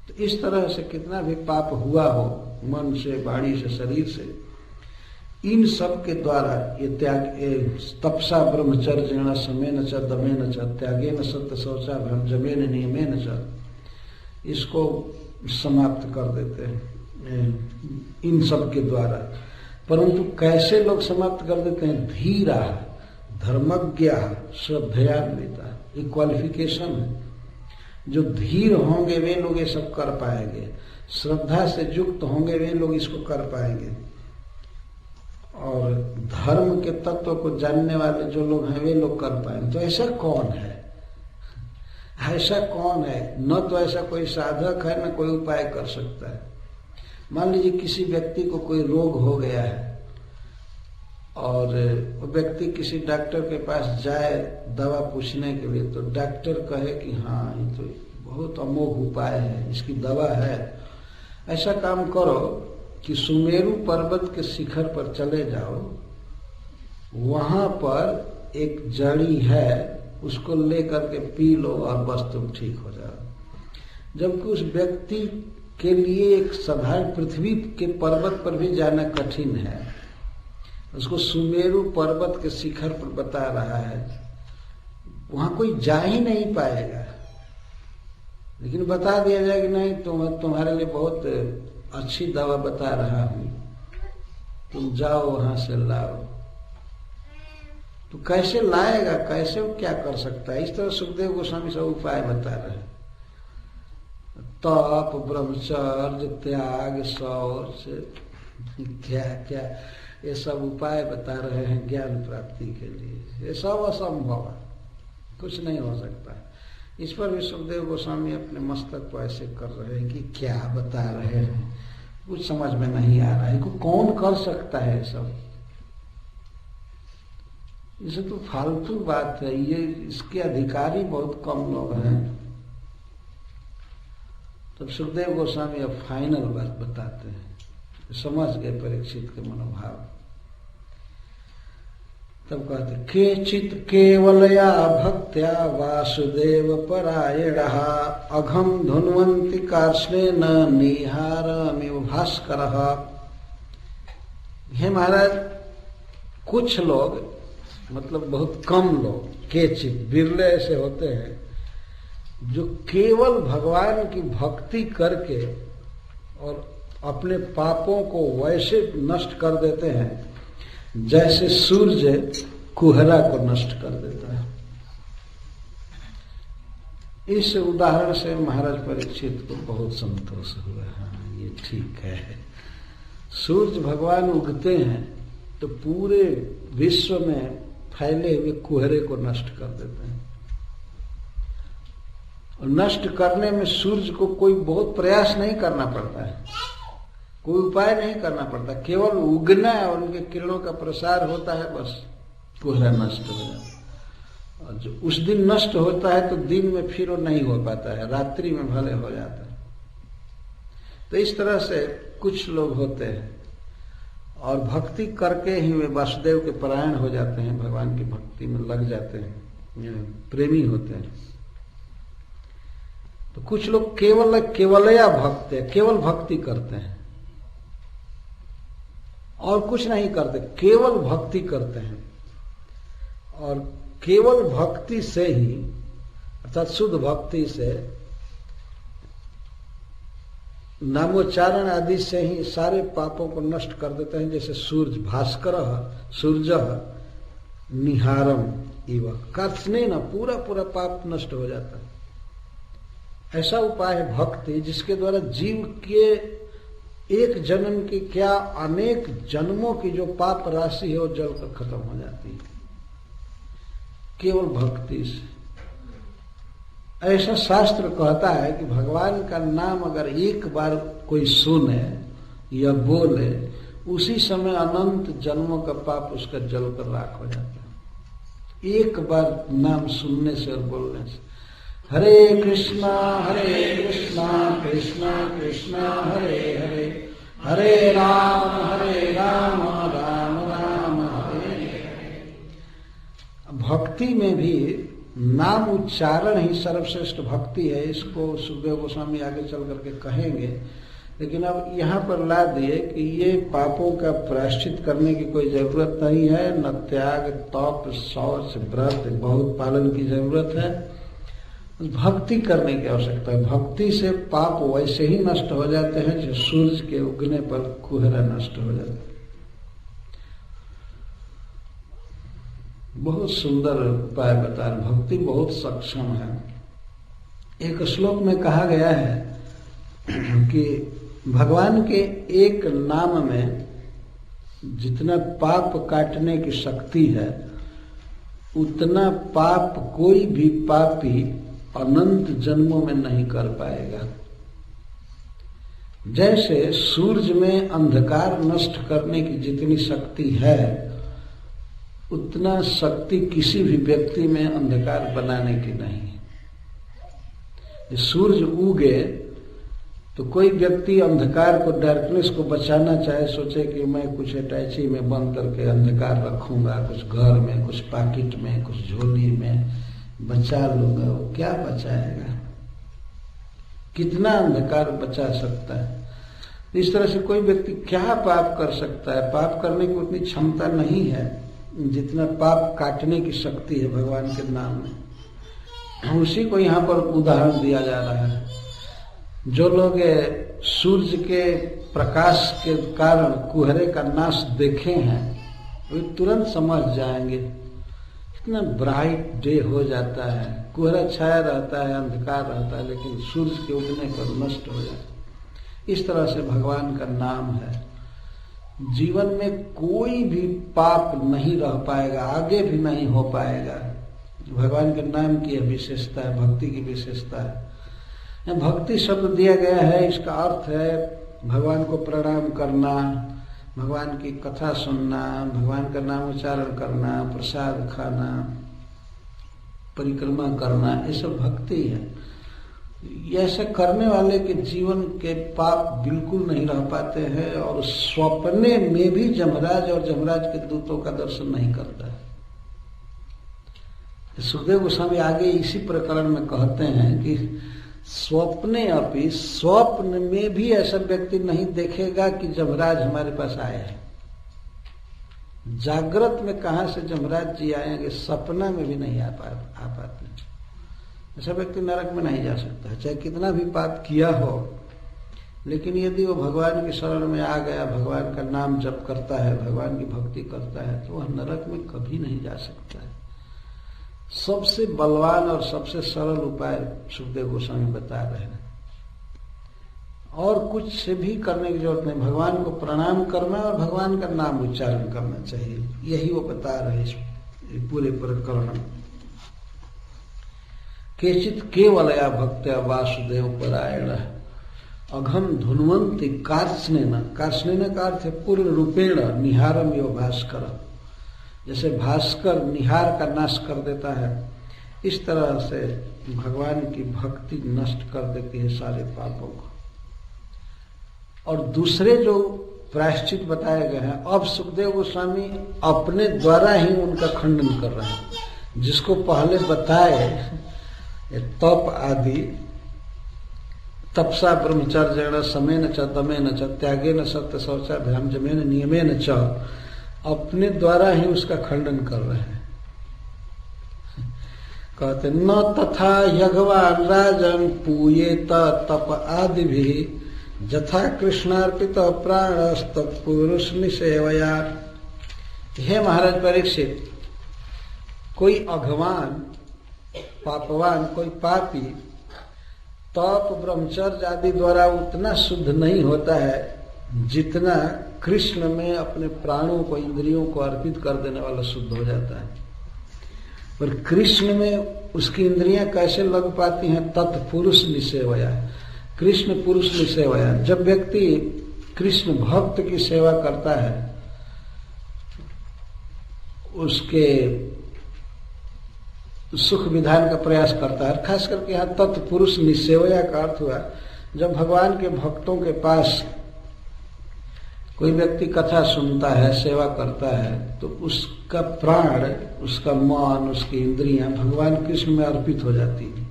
तो इस तरह से कितना भी पाप हुआ हो, मन से, वाणी से, शरीर से, इन सब के द्वारा ये त्याग, तपसा ब्रह्मचर्य समेन च दमेन च त्यागेन सत्य शौचाभ्याम जमेन नियमेन च, इसको समाप्त कर देते हैं इन सब के द्वारा। परंतु कैसे लोग समाप्त कर देते हैं? धीरा, धर्मज्ञ, श्रद्धयान्विता, ये क्वालिफिकेशन है। जो धीर होंगे वे लोग ये सब कर पाएंगे, श्रद्धा से युक्त होंगे वे लोग इसको कर पाएंगे, और धर्म के तत्व को जानने वाले जो लोग हैं वे लोग कर पाएंगे। तो ऐसा कौन है? ऐसा कौन है? न तो ऐसा कोई साधक है, न कोई उपाय कर सकता है। मान लीजिए किसी व्यक्ति को कोई रोग हो गया है और वो व्यक्ति किसी डॉक्टर के पास जाए दवा पूछने के लिए, तो डॉक्टर कहे कि हाँ ये तो बहुत अमोघ उपाय है, इसकी दवा है। ऐसा काम करो कि सुमेरु पर्वत के शिखर पर चले जाओ, वहां पर एक जड़ी है, उसको लेकर के पी लो और बस तुम ठीक हो जाओ। जबकि उस व्यक्ति के लिए एक साधारण पृथ्वी के पर्वत पर भी जाना कठिन है, उसको सुमेरु पर्वत के शिखर पर बता रहा है, वहां कोई जा ही नहीं पाएगा, लेकिन बता दिया जाए कि नहीं तुम्हारे लिए बहुत अच्छी दवा बता रहा हूं, तुम जाओ वहां से लाओ। तो कैसे लाएगा, कैसे वो क्या कर सकता है? इस तरह सुखदेव गोस्वामी सब उपाय बता रहे हैं। तप, ब्रह्मचर्य, त्याग, शौच, क्या क्या ये सब उपाय बता रहे हैं ज्ञान प्राप्ति के लिए। ये सब असंभव है, कुछ नहीं हो सकता है। इस पर भी सुखदेव गोस्वामी अपने मस्तक को ऐसे कर रहे हैं कि क्या बता रहे हैं, कुछ समझ में नहीं आ रहा है। कौन कर सकता है सब? इसे तो फालतू बात है, ये इसके अधिकारी बहुत कम लोग हैं। तो सुखदेव गोस्वामी अब फाइनल बात बताते हैं, समझ गए परीक्षित के मनोभाव। तब कहते केचित केवलया भक्त्या वासुदेव परायणः अघम धुन्वन्ति कार्ष्णेन निहारमिव भास्करः। हे महाराज, कुछ लोग, मतलब बहुत कम लोग, केचित बिरले ऐसे होते हैं जो केवल भगवान की भक्ति करके और अपने पापों को वैसे नष्ट कर देते हैं जैसे सूर्य कुहरा को नष्ट कर देता है। इस उदाहरण से महाराज परीक्षित को बहुत संतोष हुआ। हाँ, ये ठीक है। सूर्य भगवान उगते हैं तो पूरे विश्व में फैले हुए कुहरे को नष्ट कर देते हैं। और नष्ट करने में सूर्य को कोई बहुत प्रयास नहीं करना पड़ता है, कोई उपाय नहीं करना पड़ता, केवल उगना और उनके किरणों का प्रसार होता है, बस कोहरा नष्ट हो जाता है। और जो उस दिन नष्ट होता है तो दिन में फिर वो नहीं हो पाता है, रात्रि में भले हो जाता है। तो इस तरह से कुछ लोग होते हैं और भक्ति करके ही वे वासुदेव के परायण हो जाते हैं, भगवान की भक्ति में लग जाते हैं, प्रेमी होते हैं। तो कुछ लोग केवलया भक्त है, केवल भक्ति करते हैं और कुछ नहीं करते, केवल भक्ति करते हैं। और केवल भक्ति से ही, अर्थात शुद्ध भक्ति से, नामोच्चारण आदि से ही सारे पापों को नष्ट कर देते हैं। जैसे सूर्य भास्कर, सूर्य निहारम इव कर्षणे न, पूरा पूरा पाप नष्ट हो जाता है। ऐसा उपाय है भक्ति जिसके द्वारा जीव के एक जन्म की क्या अनेक जन्मों की जो पाप राशि है वो जलकर खत्म हो जाती है केवल भक्ति से। ऐसा शास्त्र कहता है कि भगवान का नाम अगर एक बार कोई सुने या बोले, उसी समय अनंत जन्मों का पाप उसका जलकर राख हो जाता है, एक बार नाम सुनने से और बोलने से। हरे कृष्णा कृष्णा कृष्णा हरे हरे, हरे राम राम राम हरे हरे। भक्ति में भी नाम उच्चारण ही सर्वश्रेष्ठ भक्ति है। इसको सुखदेव गोस्वामी आगे चल करके कहेंगे, लेकिन अब यहाँ पर ला दिए कि ये पापों का प्रायश्चित करने की कोई जरूरत नहीं है, न त्याग, तप, शौच, व्रत बहुत पालन की जरूरत है, भक्ति करने की आवश्यकता है। भक्ति से पाप वैसे ही नष्ट हो जाते हैं जो सूर्य के उगने पर कुहरा नष्ट हो जाता है। बहुत सुंदर उपाय बता रहे, भक्ति बहुत सक्षम है। एक श्लोक में कहा गया है कि भगवान के एक नाम में जितना पाप काटने की शक्ति है, उतना पाप कोई भी पापी अनंत जन्मों में नहीं कर पाएगा। जैसे सूर्य में अंधकार नष्ट करने की जितनी शक्ति है, उतना शक्ति किसी भी व्यक्ति में अंधकार बनाने की नहीं है। सूर्य उगे तो कोई व्यक्ति अंधकार को, डार्कनेस को बचाना चाहे, सोचे कि मैं कुछ अटैची में बंद करके अंधकार रखूंगा, कुछ घर में, कुछ पॉकेट में, कुछ झोली में बचा लूंगा, वो क्या बचाएगा? कितना अंधकार बचा सकता है? इस तरह से कोई व्यक्ति क्या पाप कर सकता है? पाप करने की उतनी क्षमता नहीं है जितना पाप काटने की शक्ति है भगवान के नाम में। उसी को यहाँ पर उदाहरण दिया जा रहा है। जो लोग सूर्य के प्रकाश के कारण कुहरे का नाश देखे हैं वे तुरंत समझ जाएंगे। इतना ब्राइट डे हो जाता है, कुहरा छाया रहता है, अंधकार रहता है, लेकिन सूर्य के उगने पर नष्ट हो जाता है। इस तरह से भगवान का नाम है। जीवन में कोई भी पाप नहीं रह पाएगा, आगे भी नहीं हो पाएगा। भगवान के नाम की यह विशेषता है, भक्ति की विशेषता है। भक्ति शब्द दिया गया है, इसका अर्थ है भगवान को प्रणाम करना, भगवान की कथा सुनना, भगवान का नाम उच्चारण करना, प्रसाद खाना, परिक्रमा करना, ये सब भक्ति है। ऐसे करने वाले के जीवन के पाप बिल्कुल नहीं रह पाते हैं और स्वप्ने में भी जमराज और जमराज के दूतों का दर्शन नहीं करता है। सुखदेव गोस्वामी आगे इसी प्रकरण में कहते हैं कि स्वप्ने अपि, स्वप्न में भी ऐसा व्यक्ति नहीं देखेगा कि जमराज हमारे पास आए हैं। जागृत में कहां से जमराज जी आएंगे, सपना में भी नहीं आ पाते। ऐसा व्यक्ति नरक में नहीं जा सकता, चाहे कितना भी पाप किया हो, लेकिन यदि वो भगवान की शरण में आ गया, भगवान का नाम जप करता है, भगवान की भक्ति करता है, तो वह नरक में कभी नहीं जा सकता है। सबसे बलवान और सबसे सरल उपाय सुखदेव गोस्वामी बता रहे हैं। और कुछ से भी करने की जरूरत नहीं, भगवान को प्रणाम करना और भगवान का नाम उच्चारण करना चाहिए, यही वो बता रहे इस पूरे प्रकरण में। केचित केवलया भक्त्या वासुदेव परायण अघम धुन्वंती कार्ष्णेन, कार्ष्णेन का अर्थ है पूर्ण रूपेण निहारम यो भास्कर। जैसे भास्कर निहार का नाश कर देता है, इस तरह से भगवान की भक्ति नष्ट कर देती है सारे पापों को। और दूसरे जो प्रायश्चित बताए गए हैं, अब सुखदेव गोस्वामी अपने द्वारा ही उनका खंडन कर रहे हैं। जिसको पहले बताए तप आदि, तपसा ब्रह्मचर्य समेन च दमेन च त्यागेन सत्य शौचाभ्याम जमेन नियमेन च, अपने द्वारा ही उसका खंडन कर रहे हैं। कहते न तथा यज्ञवान राजन पूयेत तप आदि भी जथा कृष्णार्पित प्राणस्त पुरुष निसेवया। हे महाराज परीक्षित, कोई अघवान पापवान, कोई पापी तप ब्रह्मचर्य आदि द्वारा उतना शुद्ध नहीं होता है जितना कृष्ण में अपने प्राणों को, इंद्रियों को अर्पित कर देने वाला शुद्ध हो जाता है। पर कृष्ण में उसकी इंद्रियां कैसे लग पाती हैं? तत्पुरुष निसेवया, कृष्ण पुरुष निसेवया। जब व्यक्ति कृष्ण भक्त की सेवा करता है, उसके सुख विधान का प्रयास करता है, खास करके यहाँ तत्पुरुष निसेवया का अर्थ हुआ जब भगवान के भक्तों के पास कोई व्यक्ति कथा सुनता है, सेवा करता है, तो उसका प्राण, उसका मन, उसकी इंद्रियां भगवान कृष्ण में अर्पित हो जाती है।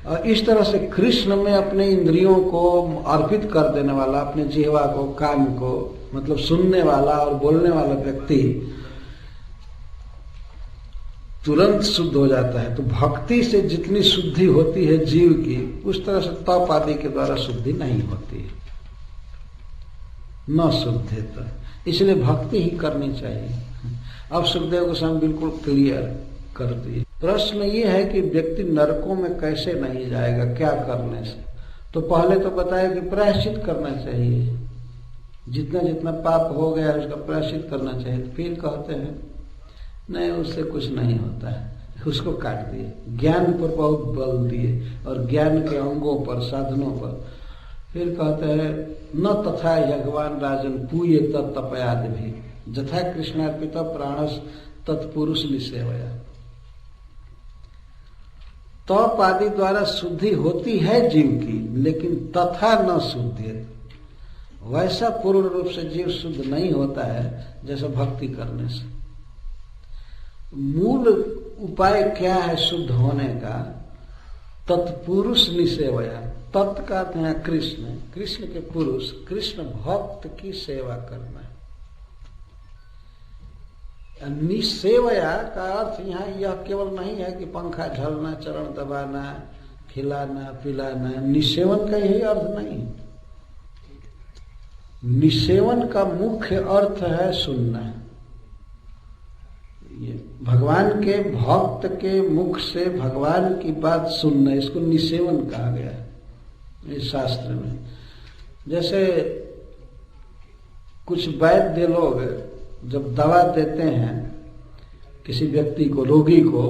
और इस तरह से कृष्ण में अपने इंद्रियों को अर्पित कर देने वाला, अपने जिह्वा को, कान को, मतलब सुनने वाला और बोलने वाला व्यक्ति तुरंत शुद्ध हो जाता है। तो भक्ति से जितनी शुद्धि होती है जीव की, उस तरह से तप आदि के द्वारा शुद्धि नहीं होती है, न शुद्धता। इसलिए भक्ति ही करनी चाहिए। अब सुखदेव गोस्वामी बिल्कुल क्लियर कर दिए। प्रश्न ये है कि व्यक्ति नरकों में कैसे नहीं जाएगा, क्या करने से? तो पहले तो बताया कि प्रायश्चित करना चाहिए, जितना जितना पाप हो गया है उसका प्रायश्चित करना चाहिए। फिर कहते हैं नहीं, उससे कुछ नहीं होता है, उसको काट दिए। ज्ञान पर बहुत बल दिए और ज्ञान के अंगों पर, साधनों पर। फिर कहते हैं न तथा यज्ञवान राजन पूये तपयाद भी जथा कृष्णार्पित प्राणस तत्पुरुष निसेवया। तप आदि द्वारा शुद्धि होती है जीव की, लेकिन तथा न शुद्धि, वैसा पूर्ण रूप से जीव शुद्ध नहीं होता है जैसा भक्ति करने से। मूल उपाय क्या है शुद्ध होने का? तत्पुरुष निसेवया। तत् का अर्थ है कृष्ण, कृष्ण के पुरुष, कृष्ण भक्त की सेवा करना है। निसेवया का अर्थ यहाँ यह केवल नहीं है कि पंखा झलना, चरण दबाना, खिलाना पिलाना। निसेवन का यही अर्थ नहीं। निसेवन का मुख्य अर्थ है सुनना। ये भगवान के भक्त के मुख से भगवान की बात सुनना, इसको निसेवन कहा गया है इस शास्त्र में। जैसे कुछ वैद्य लोग जब दवा देते हैं किसी व्यक्ति को, रोगी को,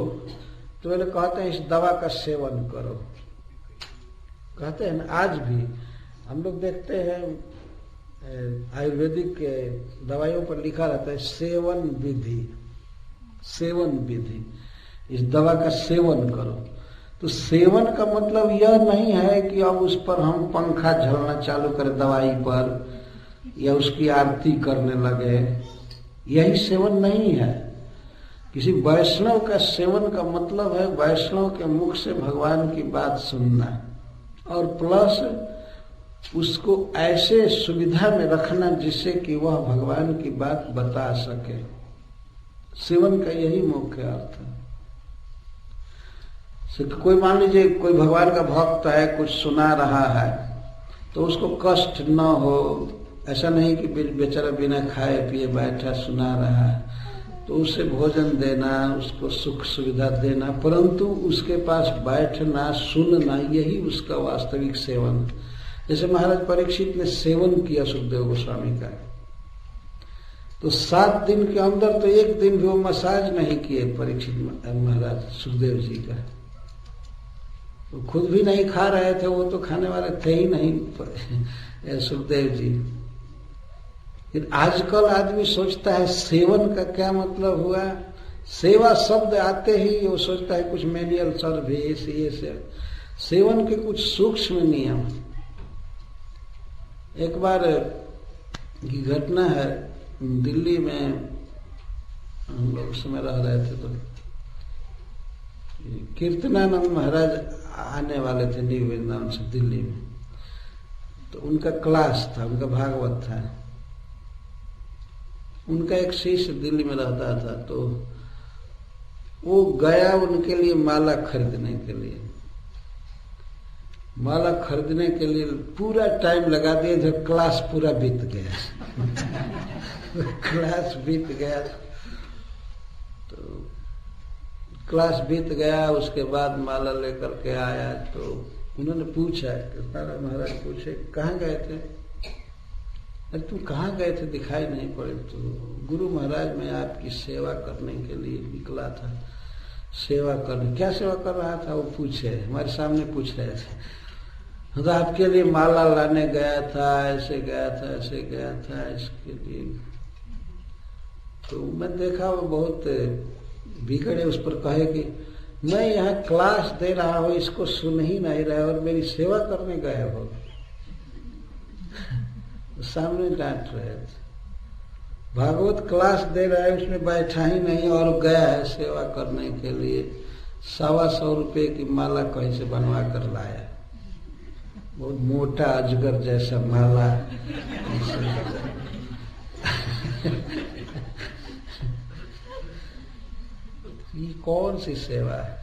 तो वे कहते हैं इस दवा का सेवन करो, कहते हैं ना। आज भी हम लोग देखते हैं आयुर्वेदिक दवाइयों पर लिखा रहता है सेवन विधि, सेवन विधि, इस दवा का सेवन करो। तो सेवन का मतलब यह नहीं है कि अब उस पर हम पंखा झलना चालू करें दवाई पर, या उसकी आरती करने लगे, यही सेवन नहीं है। किसी वैष्णव का सेवन का मतलब है वैष्णव के मुख से भगवान की बात सुनना, और प्लस उसको ऐसे सुविधा में रखना जिससे कि वह भगवान की बात बता सके। सेवन का यही मुख्य अर्थ है। कोई मान लीजिए कोई भगवान का भक्त है, कुछ सुना रहा है, तो उसको कष्ट न हो, ऐसा नहीं कि बेचारा बिना खाए पिए बैठा सुना रहा है, तो उसे भोजन देना, उसको सुख सुविधा देना, परंतु उसके पास बैठना, सुनना, यही उसका वास्तविक सेवन है। जैसे महाराज परीक्षित ने सेवन किया सुखदेव गोस्वामी का, तो 7 दिन के अंदर तो एक दिन भी वो मसाज नहीं किए परीक्षित महाराज सुखदेव जी का। तो खुद भी नहीं खा रहे थे, वो तो खाने वाले थे ही नहीं सुखदेव जी। फिर आजकल आदमी सोचता है सेवन का क्या मतलब हुआ। सेवा शब्द आते ही वो सोचता है कुछ मैनुअल सर्विस, ये सेवन के कुछ सूक्ष्म नियम। एक बार की घटना है, दिल्ली में हम लोग उस समय रह रहे थे, तो कीर्तनानंद महाराज आने वाले थे न्यू वृंदावन से दिल्ली में। तो उनका क्लास था, उनका भागवत था। उनका एक शिष्य दिल्ली में रहता था, तो वो गया उनके लिए माला खरीदने के लिए। माला खरीदने के लिए पूरा टाइम लगा दिया, जब क्लास पूरा बीत गया क्लास बीत गया, तो क्लास बीत गया। उसके बाद माला लेकर के आया, तो उन्होंने पूछा, कृष्णाराम महाराज पूछे कहाँ गए थे? अरे तुम कहाँ गए थे, दिखाई नहीं पड़े? तो गुरु महाराज मैं आपकी सेवा करने के लिए निकला था। सेवा करने, क्या सेवा कर रहा था वो पूछे, हमारे सामने पूछ रहे थे। तो आपके लिए माला लाने गया था, ऐसे गया था, ऐसे गया था, इसके लिए। तो मैं देखा वो बहुत बिगड़े, उस पर कहे कि मैं यहाँ क्लास दे रहा हूँ, इसको सुन ही नहीं रहे और मेरी सेवा करने गए हो। सामने डांट रहे थे, भागवत क्लास दे रहा है, उसमें बैठा ही नहीं और गया है सेवा करने के लिए। 125 रुपये की माला कहीं से बनवा कर लाया, बहुत मोटा अजगर जैसा माला। ये कौन सी सेवा है?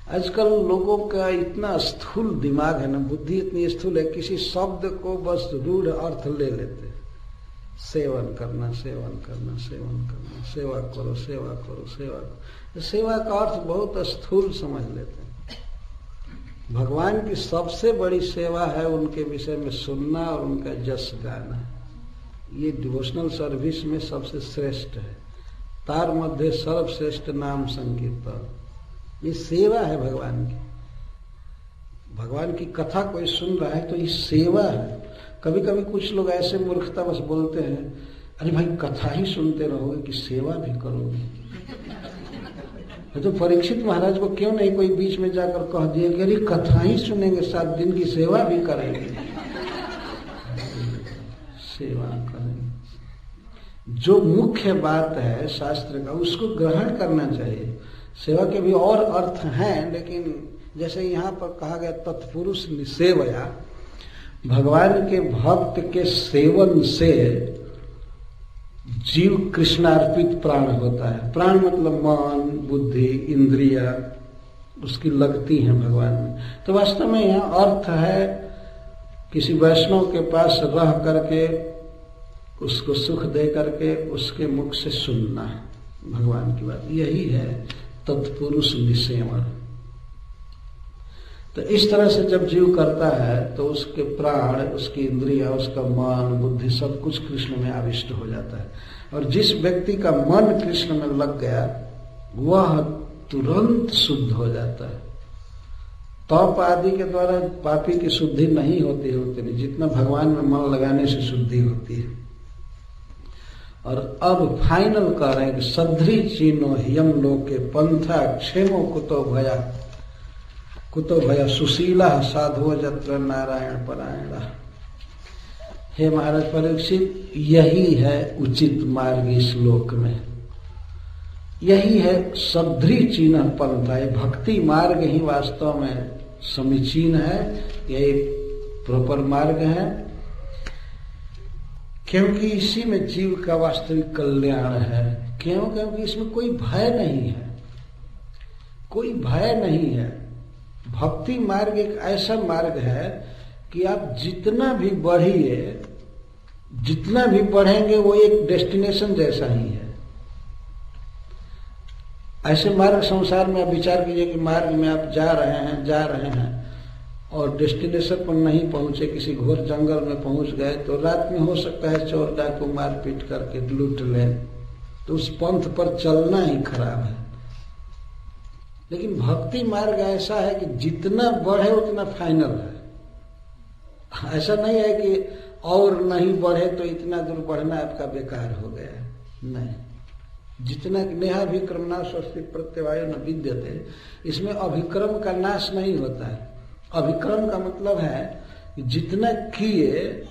आजकल लोगों का इतना स्थूल दिमाग है ना, बुद्धि इतनी स्थूल है, किसी शब्द को बस रूढ़ अर्थ ले लेते। सेवन करना, सेवन करना, सेवन करना, सेवा करो, सेवा करो, सेवा करो। सेवा का अर्थ बहुत स्थूल समझ लेते हैं। भगवान की सबसे बड़ी सेवा है उनके विषय में सुनना और उनका जस गाना। ये डिवोशनल सर्विस में सबसे श्रेष्ठ है। तार मध्य सर्वश्रेष्ठ नाम संकीर्तन, ये सेवा है भगवान की। भगवान की कथा कोई सुन रहा है तो ये सेवा है। कभी कभी कुछ लोग ऐसे मूर्खता बस बोलते हैं, अरे भाई कथा ही सुनते रहोगे कि सेवा भी करोगे? तो परीक्षित महाराज को क्यों नहीं कोई बीच में जाकर कह दिया कि अरे कथा ही सुनेंगे, 7 दिन की सेवा भी करेंगे। सेवा करेंगे, जो मुख्य बात है शास्त्र का उसको ग्रहण करना चाहिए। सेवा के भी और अर्थ हैं, लेकिन जैसे यहाँ पर कहा गया तत्पुरुष निसेवया, भगवान के भक्त के सेवन से जीव कृष्णार्पित प्राण होता है। प्राण मतलब मन, बुद्धि, इंद्रिया उसकी लगती हैं भगवान में। तो वास्तव में यहाँ अर्थ है किसी वैष्णव के पास रह करके उसको सुख दे करके उसके मुख से सुनना भगवान की बात, यही है तत्पुरुष निसेवन। तो इस तरह से जब जीव करता है तो उसके प्राण, उसकी इंद्रिया, उसका मन, बुद्धि सब कुछ कृष्ण में आविष्ट हो जाता है। और जिस व्यक्ति का मन कृष्ण में लग गया वह तुरंत शुद्ध हो जाता है। तप आदि के द्वारा पापी की शुद्धि नहीं होती है उतनी जितना भगवान में मन लगाने से शुद्धि होती है। और अब फाइनल कह रहे हैं कि सध्री चीनो यम लोके पंथा क्षेमो कुतो भया सुशीला साधो जत्र नारायण परायण। हे महाराज परीक्षित, यही है उचित मार्ग इस लोक में, यही है सध्री चीन पंथा। ये भक्ति मार्ग ही वास्तव में समीचीन है, यही प्रॉपर मार्ग है, क्योंकि इसी में जीव का वास्तविक कल्याण है। क्यों? क्योंकि इसमें कोई भय नहीं है, कोई भय नहीं है। भक्ति मार्ग एक ऐसा मार्ग है कि आप जितना भी बढ़िए, जितना भी बढ़ेंगे वो एक डेस्टिनेशन जैसा ही है। ऐसे मार्ग संसार में आप विचार कीजिए कि मार्ग में आप जा रहे हैं और डेस्टिनेशन पर नहीं पहुंचे, किसी घोर जंगल में पहुंच गए तो रात में हो सकता है चोर डाकू मार पीट करके लूट ले, तो उस पंथ पर चलना ही खराब है। लेकिन भक्ति मार्ग ऐसा है कि जितना बढ़े उतना फाइनल है। ऐसा नहीं है कि और नहीं बढ़े तो इतना दूर बढ़ना आपका बेकार हो गया, नहीं। जितना नेहा विक्रम नाश प्रत्यवायो न विद्यते, इसमें अभिक्रम का नाश नहीं होता है। अभिक्रम का मतलब है कि जितना किए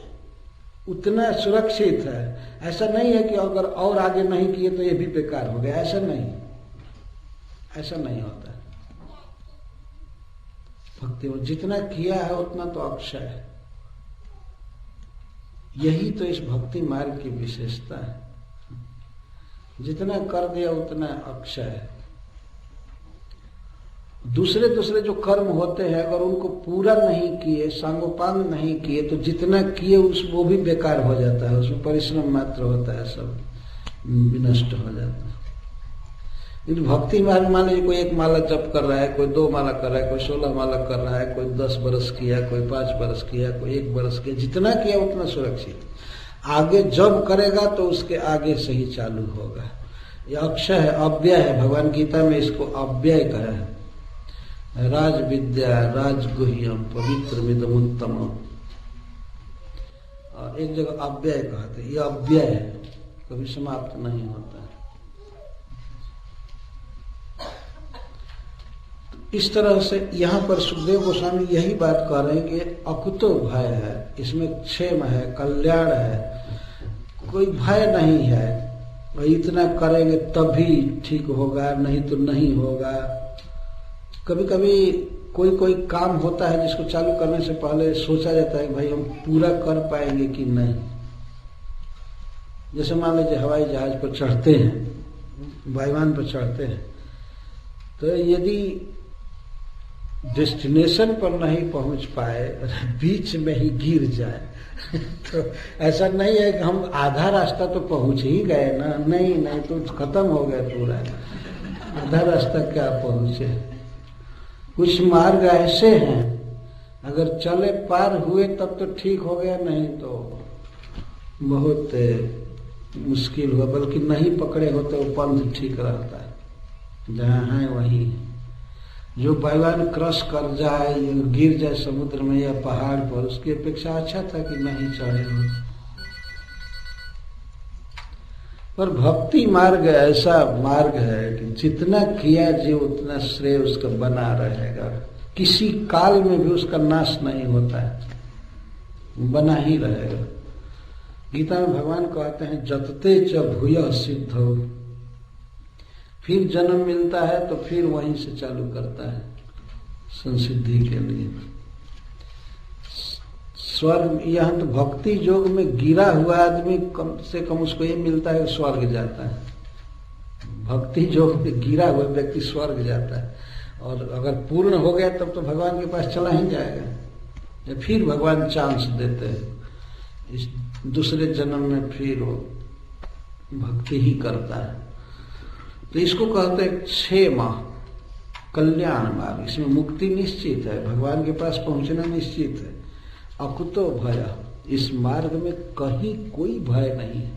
उतना सुरक्षित है। ऐसा नहीं है कि अगर और आगे नहीं किए तो ये भी बेकार हो गया, ऐसा नहीं, ऐसा नहीं होता। भक्ति में जितना किया है उतना तो अक्षय है। यही तो इस भक्ति मार्ग की विशेषता है, जितना कर दिया उतना अक्षय है। दूसरे जो कर्म होते हैं अगर उनको पूरा नहीं किए, सांगोपांग नहीं किए, तो जितना किए वो भी बेकार हो जाता है, उसमें परिश्रम मात्र होता है, सब विनष्ट हो जाता है। लेकिन भक्ति मार्ग मान लीजिए कोई 1 माला जप कर रहा है, कोई 2 माला कर रहा है, कोई 16 माला कर रहा है, कोई 10 बरस किया, कोई 5 बरस किया, कोई 1 बरस किया, जितना किया उतना सुरक्षित। आगे जब करेगा तो उसके आगे से ही चालू होगा। यह अक्षय है, अव्यय है। भगवान गीता में इसको अव्यय कहा है। राज विद्या राजगुह्यम पवित्र मिदमुत्तम, और एक जगह अव्यय कहते हैं। यह अव्यय है, कभी समाप्त नहीं होता है। इस तरह से यहाँ पर सुखदेव गोस्वामी यही बात कह रहे हैं कि अकुतो भय है, इसमें क्षेम है, कल्याण है, कोई भय नहीं है। इतना करेंगे तभी ठीक होगा, नहीं तो नहीं होगा। कभी कभी कोई काम होता है जिसको चालू करने से पहले सोचा जाता है कि भाई हम पूरा कर पाएंगे कि नहीं। जैसे मान लीजिए हवाई जहाज पर चढ़ते हैं, वायुयान पर चढ़ते हैं, तो यदि डेस्टिनेशन पर नहीं पहुंच पाए, बीच में ही गिर जाए तो ऐसा नहीं है कि हम आधा रास्ता तो पहुंच ही गए ना, नहीं तो खत्म हो गया पूरा, आधा रास्ता क्या पहुंचे। कुछ मार्ग ऐसे हैं अगर चले पार हुए तब तो ठीक हो गया, नहीं तो बहुत मुश्किल हुआ। बल्कि नहीं पकड़े हो तो पंथ ठीक रहता है, जहाँ है वहीं। जो वायुयान क्रश कर जाए या गिर जाए समुद्र में या पहाड़ पर, उसकी अपेक्षा अच्छा था कि नहीं चढ़े हो। पर भक्ति मार्ग ऐसा मार्ग है कि जितना किया जीव उतना श्रेय उसका बना रहेगा, किसी काल में भी उसका नाश नहीं होता है, बना ही रहेगा। गीता में भगवान कहते हैं जतते च भूय सिद्धो, फिर जन्म मिलता है तो फिर वहीं से चालू करता है संसिद्धि के लिए। स्वर्ग, यहाँ तो भक्ति योग में गिरा हुआ आदमी कम से कम उसको ये मिलता है स्वर्ग जाता है। भक्ति योग में गिरा हुआ व्यक्ति स्वर्ग जाता है, और अगर पूर्ण हो गया तब तो भगवान के पास चला ही जाएगा। फिर भगवान चांस देते हैं, इस दूसरे जन्म में फिर वो भक्ति ही करता है। तो इसको कहते हैं क्षेम कल्याण मार्ग। इसमें मुक्ति निश्चित है, भगवान के पास पहुंचना निश्चित है। अकुतो भय, इस मार्ग में कहीं कोई भय नहीं है,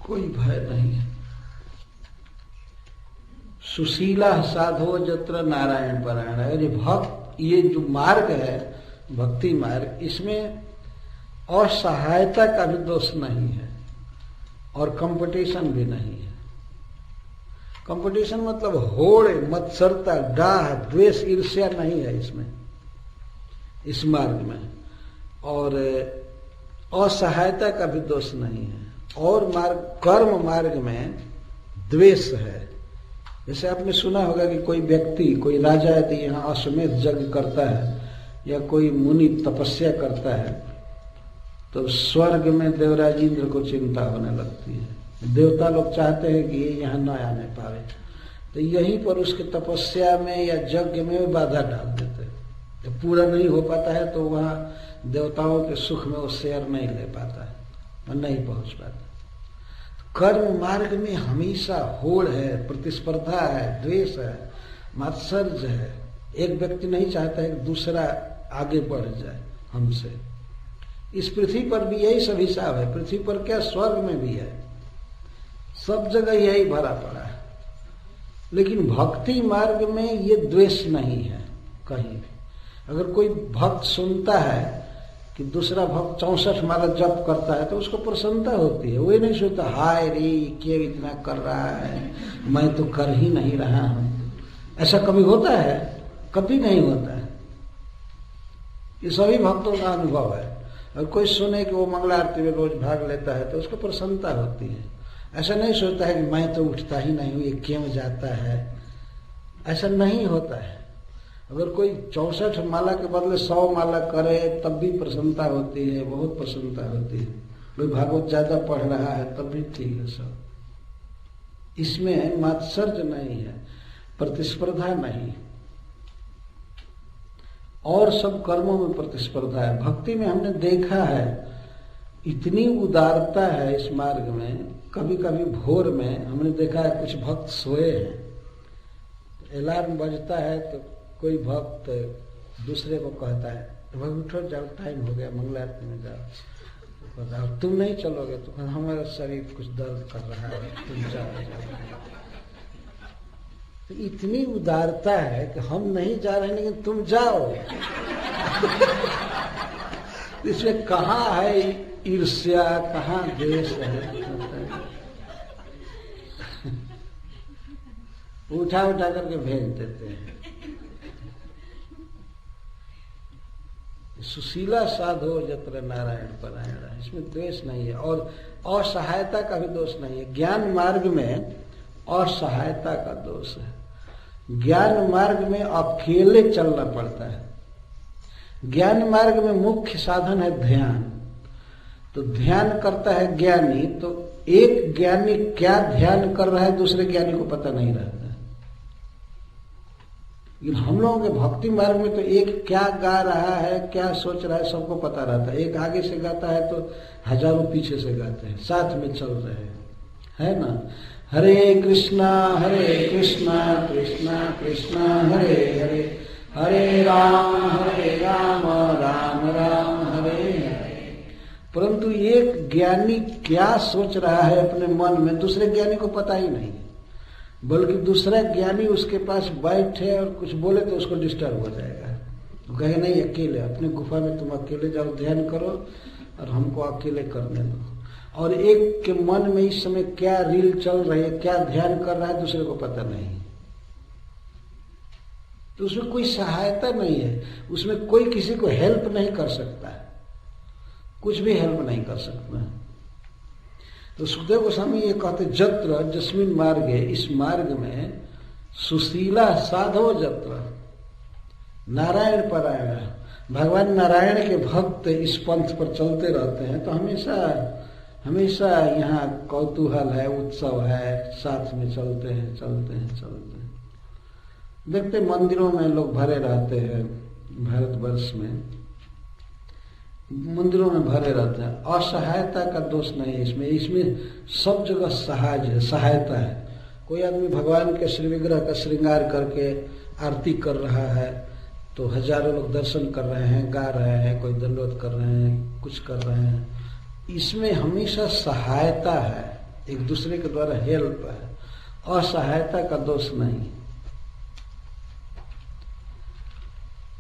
कोई भय नहीं है। सुशीला साधो जत्र नारायण परायण है। ये जो मार्ग है भक्ति मार्ग, इसमें असहायता का भी दोष नहीं है और कंपटीशन भी नहीं है। कंपटीशन मतलब होड़, मत्सरता, डाह, द्वेष, ईर्ष्या नहीं है इसमें, इस मार्ग में। और असहायता का भी दोष नहीं है। और मार्ग, कर्म मार्ग में द्वेष है। जैसे आपने सुना होगा कि कोई व्यक्ति, कोई राजा यदि यहाँ अश्वमेध यज्ञ करता है या कोई मुनि तपस्या करता है तो स्वर्ग में देवराज इंद्र को चिंता होने लगती है। देवता लोग चाहते हैं कि ये यहाँ न आने पावे, तो यहीं पर उसके तपस्या में या यज्ञ में बाधा डाल देते हैं। जब पूरा नहीं हो पाता है तो वहाँ देवताओं के सुख में वो शेयर नहीं ले पाता है और नहीं पहुंच पाता। कर्म मार्ग में हमेशा होड़ है, प्रतिस्पर्धा है, द्वेष है, मात्सर्य है। एक व्यक्ति नहीं चाहता है कि दूसरा आगे बढ़ जाए हमसे। इस पृथ्वी पर भी यही सब हिसाब है। पृथ्वी पर क्या, स्वर्ग में भी है, सब जगह यही भरा पड़ा है। लेकिन भक्ति मार्ग में ये द्वेष नहीं है कहीं भी। अगर कोई भक्त सुनता है कि दूसरा भक्त 64 माला जप करता है तो उसको प्रसन्नता होती है। वो ये नहीं सोचता हाय रे क्या इतना कर रहा है, मैं तो कर ही नहीं रहा हूं। ऐसा कभी होता है? कभी नहीं होता है। ये सभी भक्तों का अनुभव है। और कोई सुने कि वो मंगला आरती में रोज भाग लेता है तो उसको प्रसन्नता होती है। ऐसा नहीं सोचता है कि मैं तो उठता ही नहीं हूं, ये क्यों जाता है। ऐसा नहीं होता है। अगर कोई 64 माला के बदले 100 माला करे तब भी प्रसन्नता होती है, बहुत प्रसन्नता होती है। कोई भागवत ज्यादा पढ़ रहा है तब भी ठीक है सब। इसमें मात्सर्य नहीं है, प्रतिस्पर्धा नहीं। और सब कर्मों में प्रतिस्पर्धा है। भक्ति में हमने देखा है इतनी उदारता है इस मार्ग में। कभी कभी भोर में हमने देखा है कुछ भक्त सोए हैं, अलार्म बजता है तो कोई भक्त दूसरे को कहता है भाई उठो, जाओ, टाइम हो गया, मंगला आरती में जाओ। बताओ तुम नहीं चलोगे तो हमारा शरीर कुछ दर्द कर रहा है, तुम जाओ। तो इतनी उदारता है कि हम नहीं जा रहे लेकिन तुम जाओ। इसमें कहाँ है ईर्ष्या, कहाँ द्वेष है? उठा उठा करके भेज देते हैं। सुशीला साधो जत्र नारायण परायण, इसमें द्वेष नहीं है। और असहायता का भी दोष नहीं है। ज्ञान मार्ग में असहायता का दोष है। ज्ञान मार्ग में अकेले चलना पड़ता है। ज्ञान मार्ग में मुख्य साधन है ध्यान। तो ध्यान करता है ज्ञानी, तो एक ज्ञानी क्या ध्यान कर रहा है दूसरे ज्ञानी को पता नहीं रहता। लेकिन हम लोगों के भक्ति मार्ग में तो एक क्या गा रहा है, क्या सोच रहा है, सबको पता रहता है। एक आगे से गाता है तो हजारों पीछे से गाते हैं, साथ में चल रहे हैं, है ना। हरे कृष्णा कृष्णा कृष्णा हरे हरे, हरे राम राम राम हरे हरे। परंतु एक ज्ञानी क्या सोच रहा है अपने मन में दूसरे ज्ञानी को पता ही नहीं, बल्कि दूसरा ज्ञानी उसके पास बैठे और कुछ बोले तो उसको डिस्टर्ब हो जाएगा। तो कहे नहीं, अकेले अपने गुफा में तुम अकेले जाओ, ध्यान करो और हमको अकेले करने दो। और एक के मन में इस समय क्या रील चल रही है, क्या ध्यान कर रहा है, दूसरे को पता नहीं। तो उसमें कोई सहायता नहीं है, उसमें कोई किसी को हेल्प नहीं कर सकता है, कुछ भी हेल्प नहीं कर सकता है। तो सुखदेव गोस्वामी ये कहते जत्र जस्मिन मार्गे, इस मार्ग में सुशीला साधो जत्र नारायण परायण, भगवान नारायण के भक्त इस पंथ पर चलते रहते हैं। तो हमेशा हमेशा यहाँ कौतूहल है, उत्सव है, साथ में चलते हैं। देखते मंदिरों में लोग भरे रहते हैं, भारतवर्ष में मंदिरों में भरे रहते हैं। असहायता का दोष नहीं है इसमें सब जगह सहाय है, सहायता है। कोई आदमी भगवान के श्री विग्रह का श्रृंगार करके आरती कर रहा है तो हजारों लोग दर्शन कर रहे हैं, गा रहे हैं, कोई दंडवत कर रहे हैं, कुछ कर रहे हैं। इसमें हमेशा सहायता है, एक दूसरे के द्वारा हेल्प है, असहायता का दोष नहीं।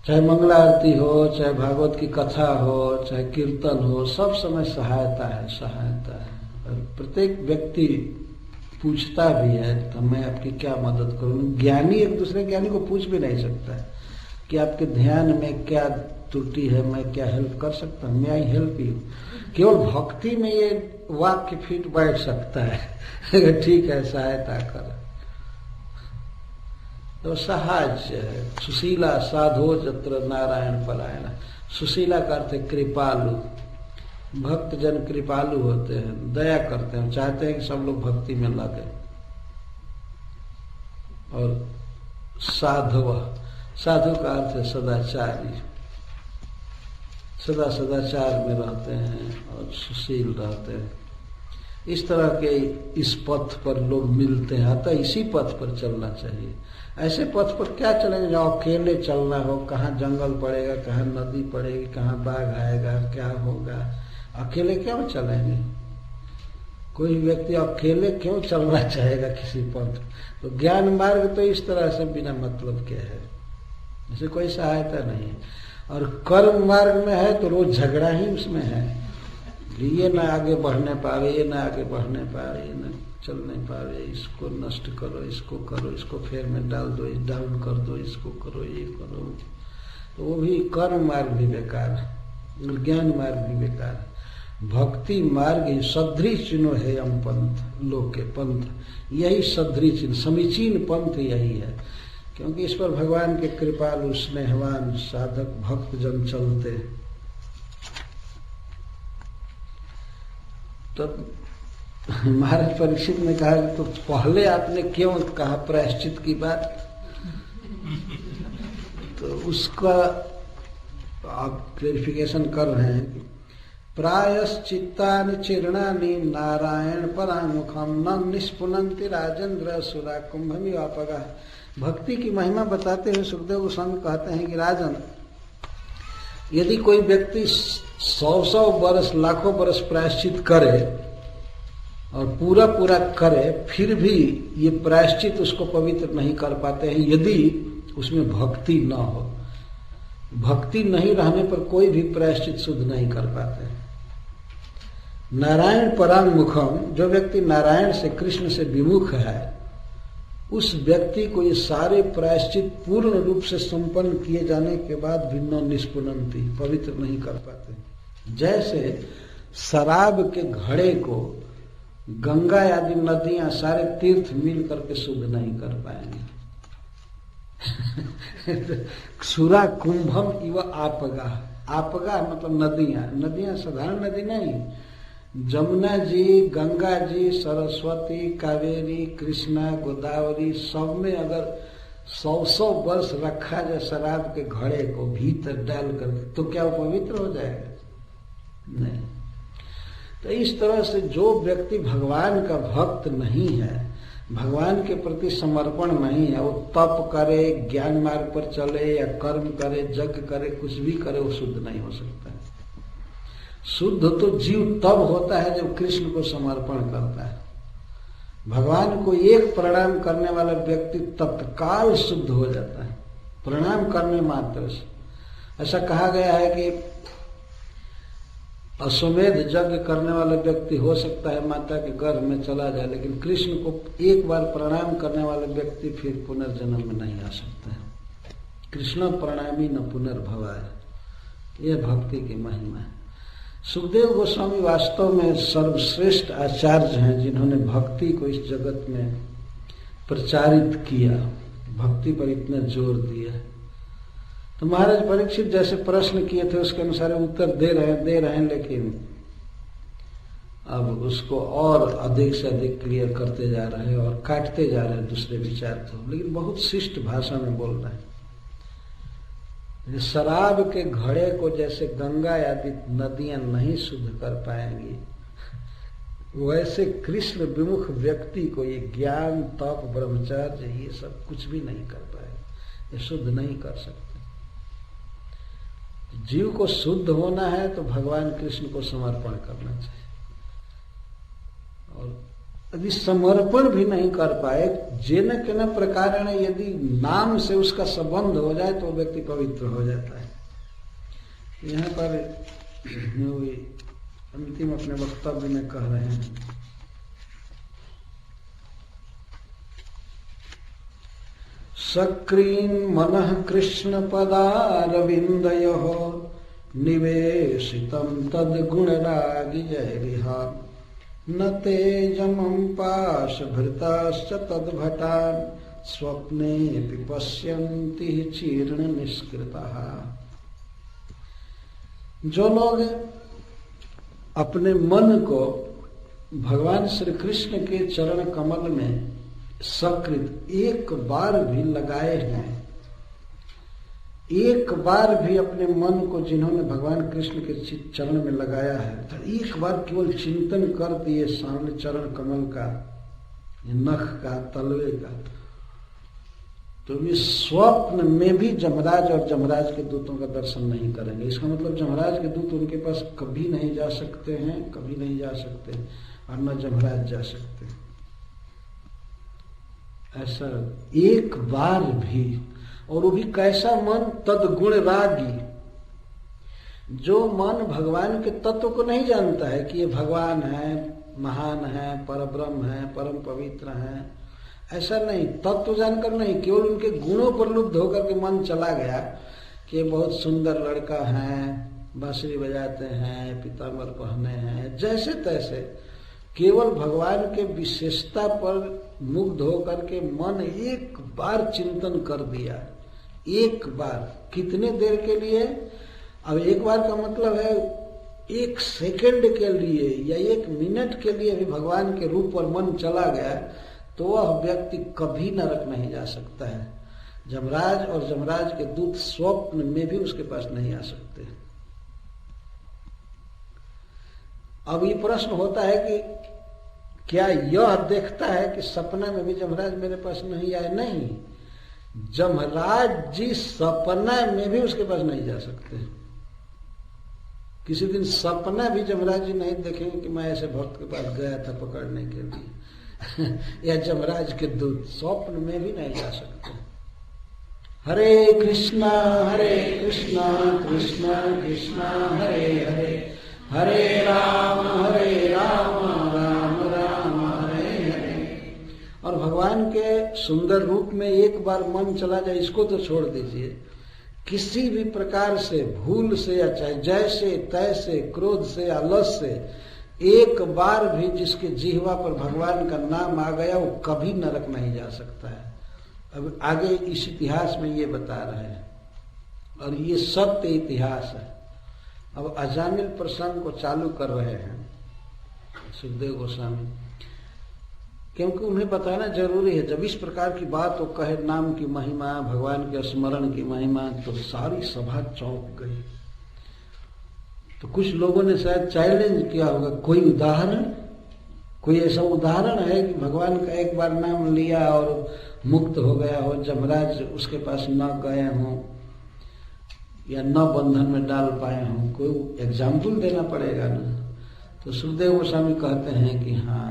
चाहे मंगला आरती हो, चाहे भागवत की कथा हो, चाहे कीर्तन हो, सब समय सहायता है, सहायता है। और प्रत्येक व्यक्ति पूछता भी है तो मैं आपकी क्या मदद करूं। ज्ञानी एक दूसरे ज्ञानी को पूछ भी नहीं सकता है कि आपके ध्यान में क्या त्रुटि है, मैं क्या हेल्प कर सकता हूँ, मैं आई हेल्प यू। केवल भक्ति में ये वाक्य फिट बैठ सकता है ठीक है, सहायता कर। तो सहाज्य है। सुशीला साधो जत्र नारायण परायण। सुशीला का अर्थ है कृपालु। भक्त जन कृपालु होते हैं, दया करते हैं, चाहते हैं कि सब लोग भक्ति में लगे। और साधव, साधु का अर्थ है सदाचारी, सदा सदाचार में रहते हैं और सुशील रहते हैं। इस तरह के इस पथ पर लोग मिलते हैं, अतः इसी पथ पर चलना चाहिए। ऐसे पथ पर क्या चलेंगे जो अकेले चलना हो, कहाँ जंगल पड़ेगा, कहाँ नदी पड़ेगी, कहाँ बाघ आएगा, क्या होगा, अकेले क्यों चलेंगे? कोई व्यक्ति अकेले क्यों चलना चाहेगा किसी पथ? तो ज्ञान मार्ग तो इस तरह से बिना मतलब के है, इसे कोई सहायता नहीं है। और कर्म मार्ग में है तो रोज झगड़ा ही उसमें है, ये ना आगे बढ़ने पावे, ये ना आगे बढ़ने पावे, ये ना चल नहीं पावे, इसको नष्ट करो, इसको करो, इसको फेर में डाल दो, डाउन कर दो, इसको करो, ये करो। तो वो भी कर्म मार्ग भी बेकार है और ज्ञान मार्ग भी बेकार है। भक्ति मार्ग ही सध्री चिन्ह है हम पंथ लोके पंथ, यही सध्री चिन्ह, समीचीन पंथ यही है। क्योंकि इस पर भगवान के कृपालु स्नेहवान साधक भक्त जन चलते। तब महाराज परीक्षित ने कहा तो पहले आपने क्यों कहा प्रायश्चित की बात? तो उसका आप क्लेरिफिकेशन कर रहे हैं। प्रायश्चित्तानि चिरणानि नारायण परामुखम न निष्पुनन्ति राजेंद्र सुरा कुंभमी वापगा। भक्ति की महिमा बताते हुए सुखदेव गोस्वामी कहते हैं कि राजन, यदि कोई व्यक्ति 100 वर्ष लाखों वर्ष प्रायश्चित करे और पूरा पूरा करे, फिर भी ये प्रायश्चित उसको पवित्र नहीं कर पाते हैं यदि उसमें भक्ति न हो। भक्ति नहीं रहने पर कोई भी प्रायश्चित शुद्ध नहीं कर पाते। नारायण परांगमुखम, जो व्यक्ति नारायण से कृष्ण से विमुख है, उस व्यक्ति को ये सारे प्रायश्चित पूर्ण रूप से संपन्न किए जाने के बाद भी न निष्पुनंती, पवित्र नहीं कर पाते। जैसे शराब के घड़े को गंगा आदि नदियां सारे तीर्थ मिल करके शुद्ध नहीं कर पाएंगे। सुरा कुंभम इव आपगा, आपगा मतलब नदियां, नदियां साधारण नदी नहीं, जमुना जी, गंगा जी, सरस्वती, कावेरी, कृष्णा, गोदावरी, सब में अगर 100 वर्ष रखा जाए शराब के घड़े को भीतर डाल करके, तो क्या वो पवित्र हो जाएगा? नहीं। तो इस तरह से जो व्यक्ति भगवान का भक्त नहीं है, भगवान के प्रति समर्पण नहीं है, वो तप करे, ज्ञान मार्ग पर चले या कर्म करे, यज्ञ करे, कुछ भी करे, वो शुद्ध नहीं हो सकता है। शुद्ध तो जीव तब होता है जब कृष्ण को समर्पण करता है। भगवान को एक प्रणाम करने वाला व्यक्ति तत्काल शुद्ध हो जाता है, प्रणाम करने मात्र से। ऐसा कहा गया है कि अश्वमेध यज्ञ करने वाला व्यक्ति हो सकता है माता के गर्भ में चला जाए, लेकिन कृष्ण को एक बार प्रणाम करने वाला व्यक्ति फिर पुनर्जन्म में नहीं आ सकता है। कृष्ण प्रणामी न पुनर्भवाय, यह भक्ति की महिमा है। सुखदेव गोस्वामी वास्तव में सर्वश्रेष्ठ आचार्य हैं जिन्होंने भक्ति को इस जगत में प्रचारित किया, भक्ति पर इतना जोर दिया। तो महाराज परीक्षित जैसे प्रश्न किए थे उसके अनुसार उत्तर दे रहे हैं, लेकिन अब उसको और अधिक से अधिक क्लियर करते जा रहे हैं और काटते जा रहे हैं दूसरे विचार को, लेकिन बहुत शिष्ट भाषा में बोल रहे हैं। शराब के घड़े को जैसे गंगा आदि नदियां नहीं शुद्ध कर पाएंगी, वैसे कृष्ण विमुख व्यक्ति को ये ज्ञान, तप, ब्रह्मचर्य ये सब कुछ भी नहीं कर पाएगा, ये शुद्ध नहीं कर सकते। जीव को शुद्ध होना है तो भगवान कृष्ण को समर्पण करना चाहिए, और यदि समर्पण भी नहीं कर पाए, जेन के न प्रकार यदि नाम से उसका संबंध हो जाए तो व्यक्ति पवित्र हो जाता है। यहाँ पर अंतिम अपने वक्तव्य में कह रहे हैं, सक्रीन मनः कृष्ण पदारविंदयोः निवेशितं तद्गुणरागि जय विहार न तेजमं पाशभृताश्च तद्भटान् स्वप्नेऽपि पश्यन्ति चीर्ण निष्कृताः। जो लोग अपने मन को भगवान श्री कृष्ण के चरण कमल में सकृत एक बार भी लगाए हैं, एक बार भी अपने मन को जिन्होंने भगवान कृष्ण के चरण में लगाया है, तो एक बार केवल चिंतन कर दिए सामने चरण कमल का, नख का, तलवे का, तो वे स्वप्न में भी जमराज और जमराज के दूतों का दर्शन नहीं करेंगे। इसका मतलब जमराज के दूत उनके पास कभी नहीं जा सकते हैं, कभी नहीं जा सकते, और न जमराज जा सकते। ऐसा एक बार भी, और वो भी कैसा मन, तद्गुण रागी, जो मन भगवान के तत्व को नहीं जानता है कि ये भगवान है, महान है, परब्रह्म है, परम पवित्र है, ऐसा नहीं, तत्व जानकर नहीं, केवल उनके गुणों पर लुब्ध होकर के मन चला गया कि बहुत सुंदर लड़का है, बांसुरी बजाते हैं, पीताम्बर पहने हैं, जैसे तैसे, केवल भगवान के विशेषता पर मुग्ध होकर के मन एक बार चिंतन कर दिया, एक बार, कितने देर के लिए? अब एक बार का मतलब है एक सेकंड के लिए या एक मिनट के लिए भी भगवान के रूप पर मन चला गया तो वह व्यक्ति कभी नरक नहीं जा सकता है। जमराज और जमराज के दूत स्वप्न में भी उसके पास नहीं आ सकते। अब ये प्रश्न होता है कि क्या यह देखता है कि सपना में भी जमराज मेरे पास नहीं आए? नहीं, जमराज जी सपना में भी उसके पास नहीं जा सकते। किसी दिन सपना भी जमराज जी नहीं देखेंगे कि मैं ऐसे भक्त के पास गया था पकड़ने के लिए या जमराज के दूत स्वप्न में भी नहीं जा सकते। हरे कृष्णा कृष्णा कृष्णा हरे हरे, हरे राम राम राम हरे हरे। और भगवान के सुंदर रूप में एक बार मन चला जाए, इसको तो छोड़ दीजिए, किसी भी प्रकार से भूल से या चाहे जैसे तैसे, क्रोध से, आलस से, एक बार भी जिसके जिह्वा पर भगवान का नाम आ गया वो कभी नरक नहीं जा सकता है। अब आगे इस इतिहास में ये बता रहे हैं और ये सत्य इतिहास है। अब अजामिल प्रसंग को चालू कर रहे हैं सुखदेव गोस्वामी, क्योंकि उन्हें बताना जरूरी है। जब इस प्रकार की बात वो कहे, नाम की महिमा, भगवान के स्मरण की महिमा, तो सारी सभा चौंक गई। तो कुछ लोगों ने शायद चैलेंज किया होगा, कोई उदाहरण, कोई ऐसा उदाहरण है कि भगवान का एक बार नाम लिया और मुक्त हो गया हो, जमराज उसके पास न गए हों या न बंधन में डाल पाए हों, कोई एग्जाम्पल देना पड़ेगा ना। तो सुखदेव गोस्वामी कहते हैं कि हाँ,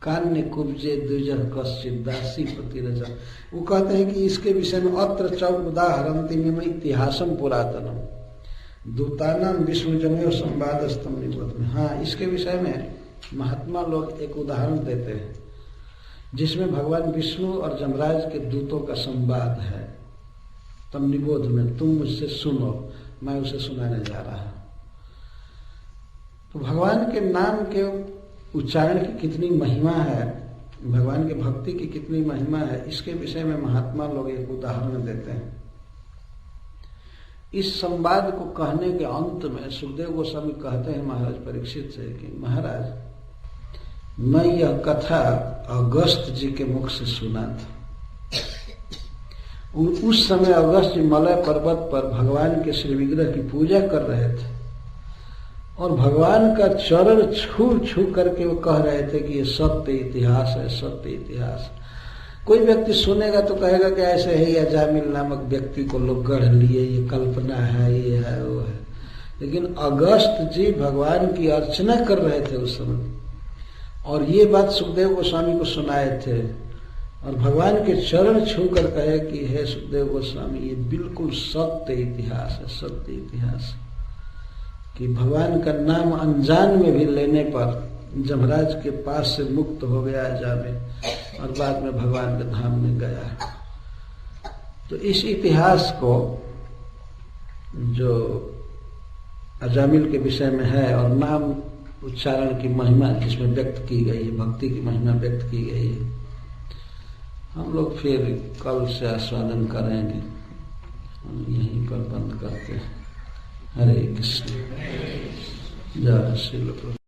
कान्य कुब्जे द्विजः कश्चित् दासी प्रतिरजा। वो कहते हैं कि इसके विषय में अत्र च उदाहरन्ति मम इतिहासम पुरातनम दूतानाम विष्णुजनयो संवादस्तम निबोध में। हाँ, इसके विषय में महात्मा लोग एक उदाहरण देते हैं जिसमें भगवान विष्णु और जमराज के दूतों का संवाद है। तम निबोध में, तुम मुझसे सुनो, मैं उसे सुनाने जा रहा हूं। तो भगवान के नाम के उच्चारण की कितनी महिमा है, भगवान के भक्ति की कितनी महिमा है, इसके विषय में महात्मा लोग एक उदाहरण देते हैं। इस संवाद को कहने के अंत में सुखदेव गोस्वामी कहते हैं महाराज परीक्षित से कि महाराज, मैं यह कथा अगस्त जी के मुख से सुना था। उस समय अगस्त्य मलय पर्वत पर भगवान के श्री विग्रह की पूजा कर रहे थे और भगवान का चरण छू छू करके वो कह रहे थे कि ये सत्य इतिहास है, सत्य इतिहास। कोई व्यक्ति सुनेगा तो कहेगा कि ऐसे ही अजामिल नामक व्यक्ति को लोग गढ़ लिए, ये कल्पना है, ये है, वो है। लेकिन अगस्त जी भगवान की अर्चना कर रहे थे उस समय और ये बात सुखदेव गोस्वामी को सुनाए थे और भगवान के चरण छू कर कहे कि हे सुखदेव गोस्वामी, ये बिल्कुल सत्य इतिहास है, सत्य इतिहास। कि भगवान का नाम अनजान में भी लेने पर जमराज के पास से मुक्त हो गया जामिल और बाद में भगवान के धाम में गया। तो इस इतिहास को जो अजामिल के विषय में है और नाम उच्चारण की महिमा जिसमें व्यक्त की गई है, भक्ति की महिमा व्यक्त की गई है, हम लोग फिर कल से आस्वादन करेंगे। हम यहीं पर बंद करते हैं। हरे कृष्ण। जय श्री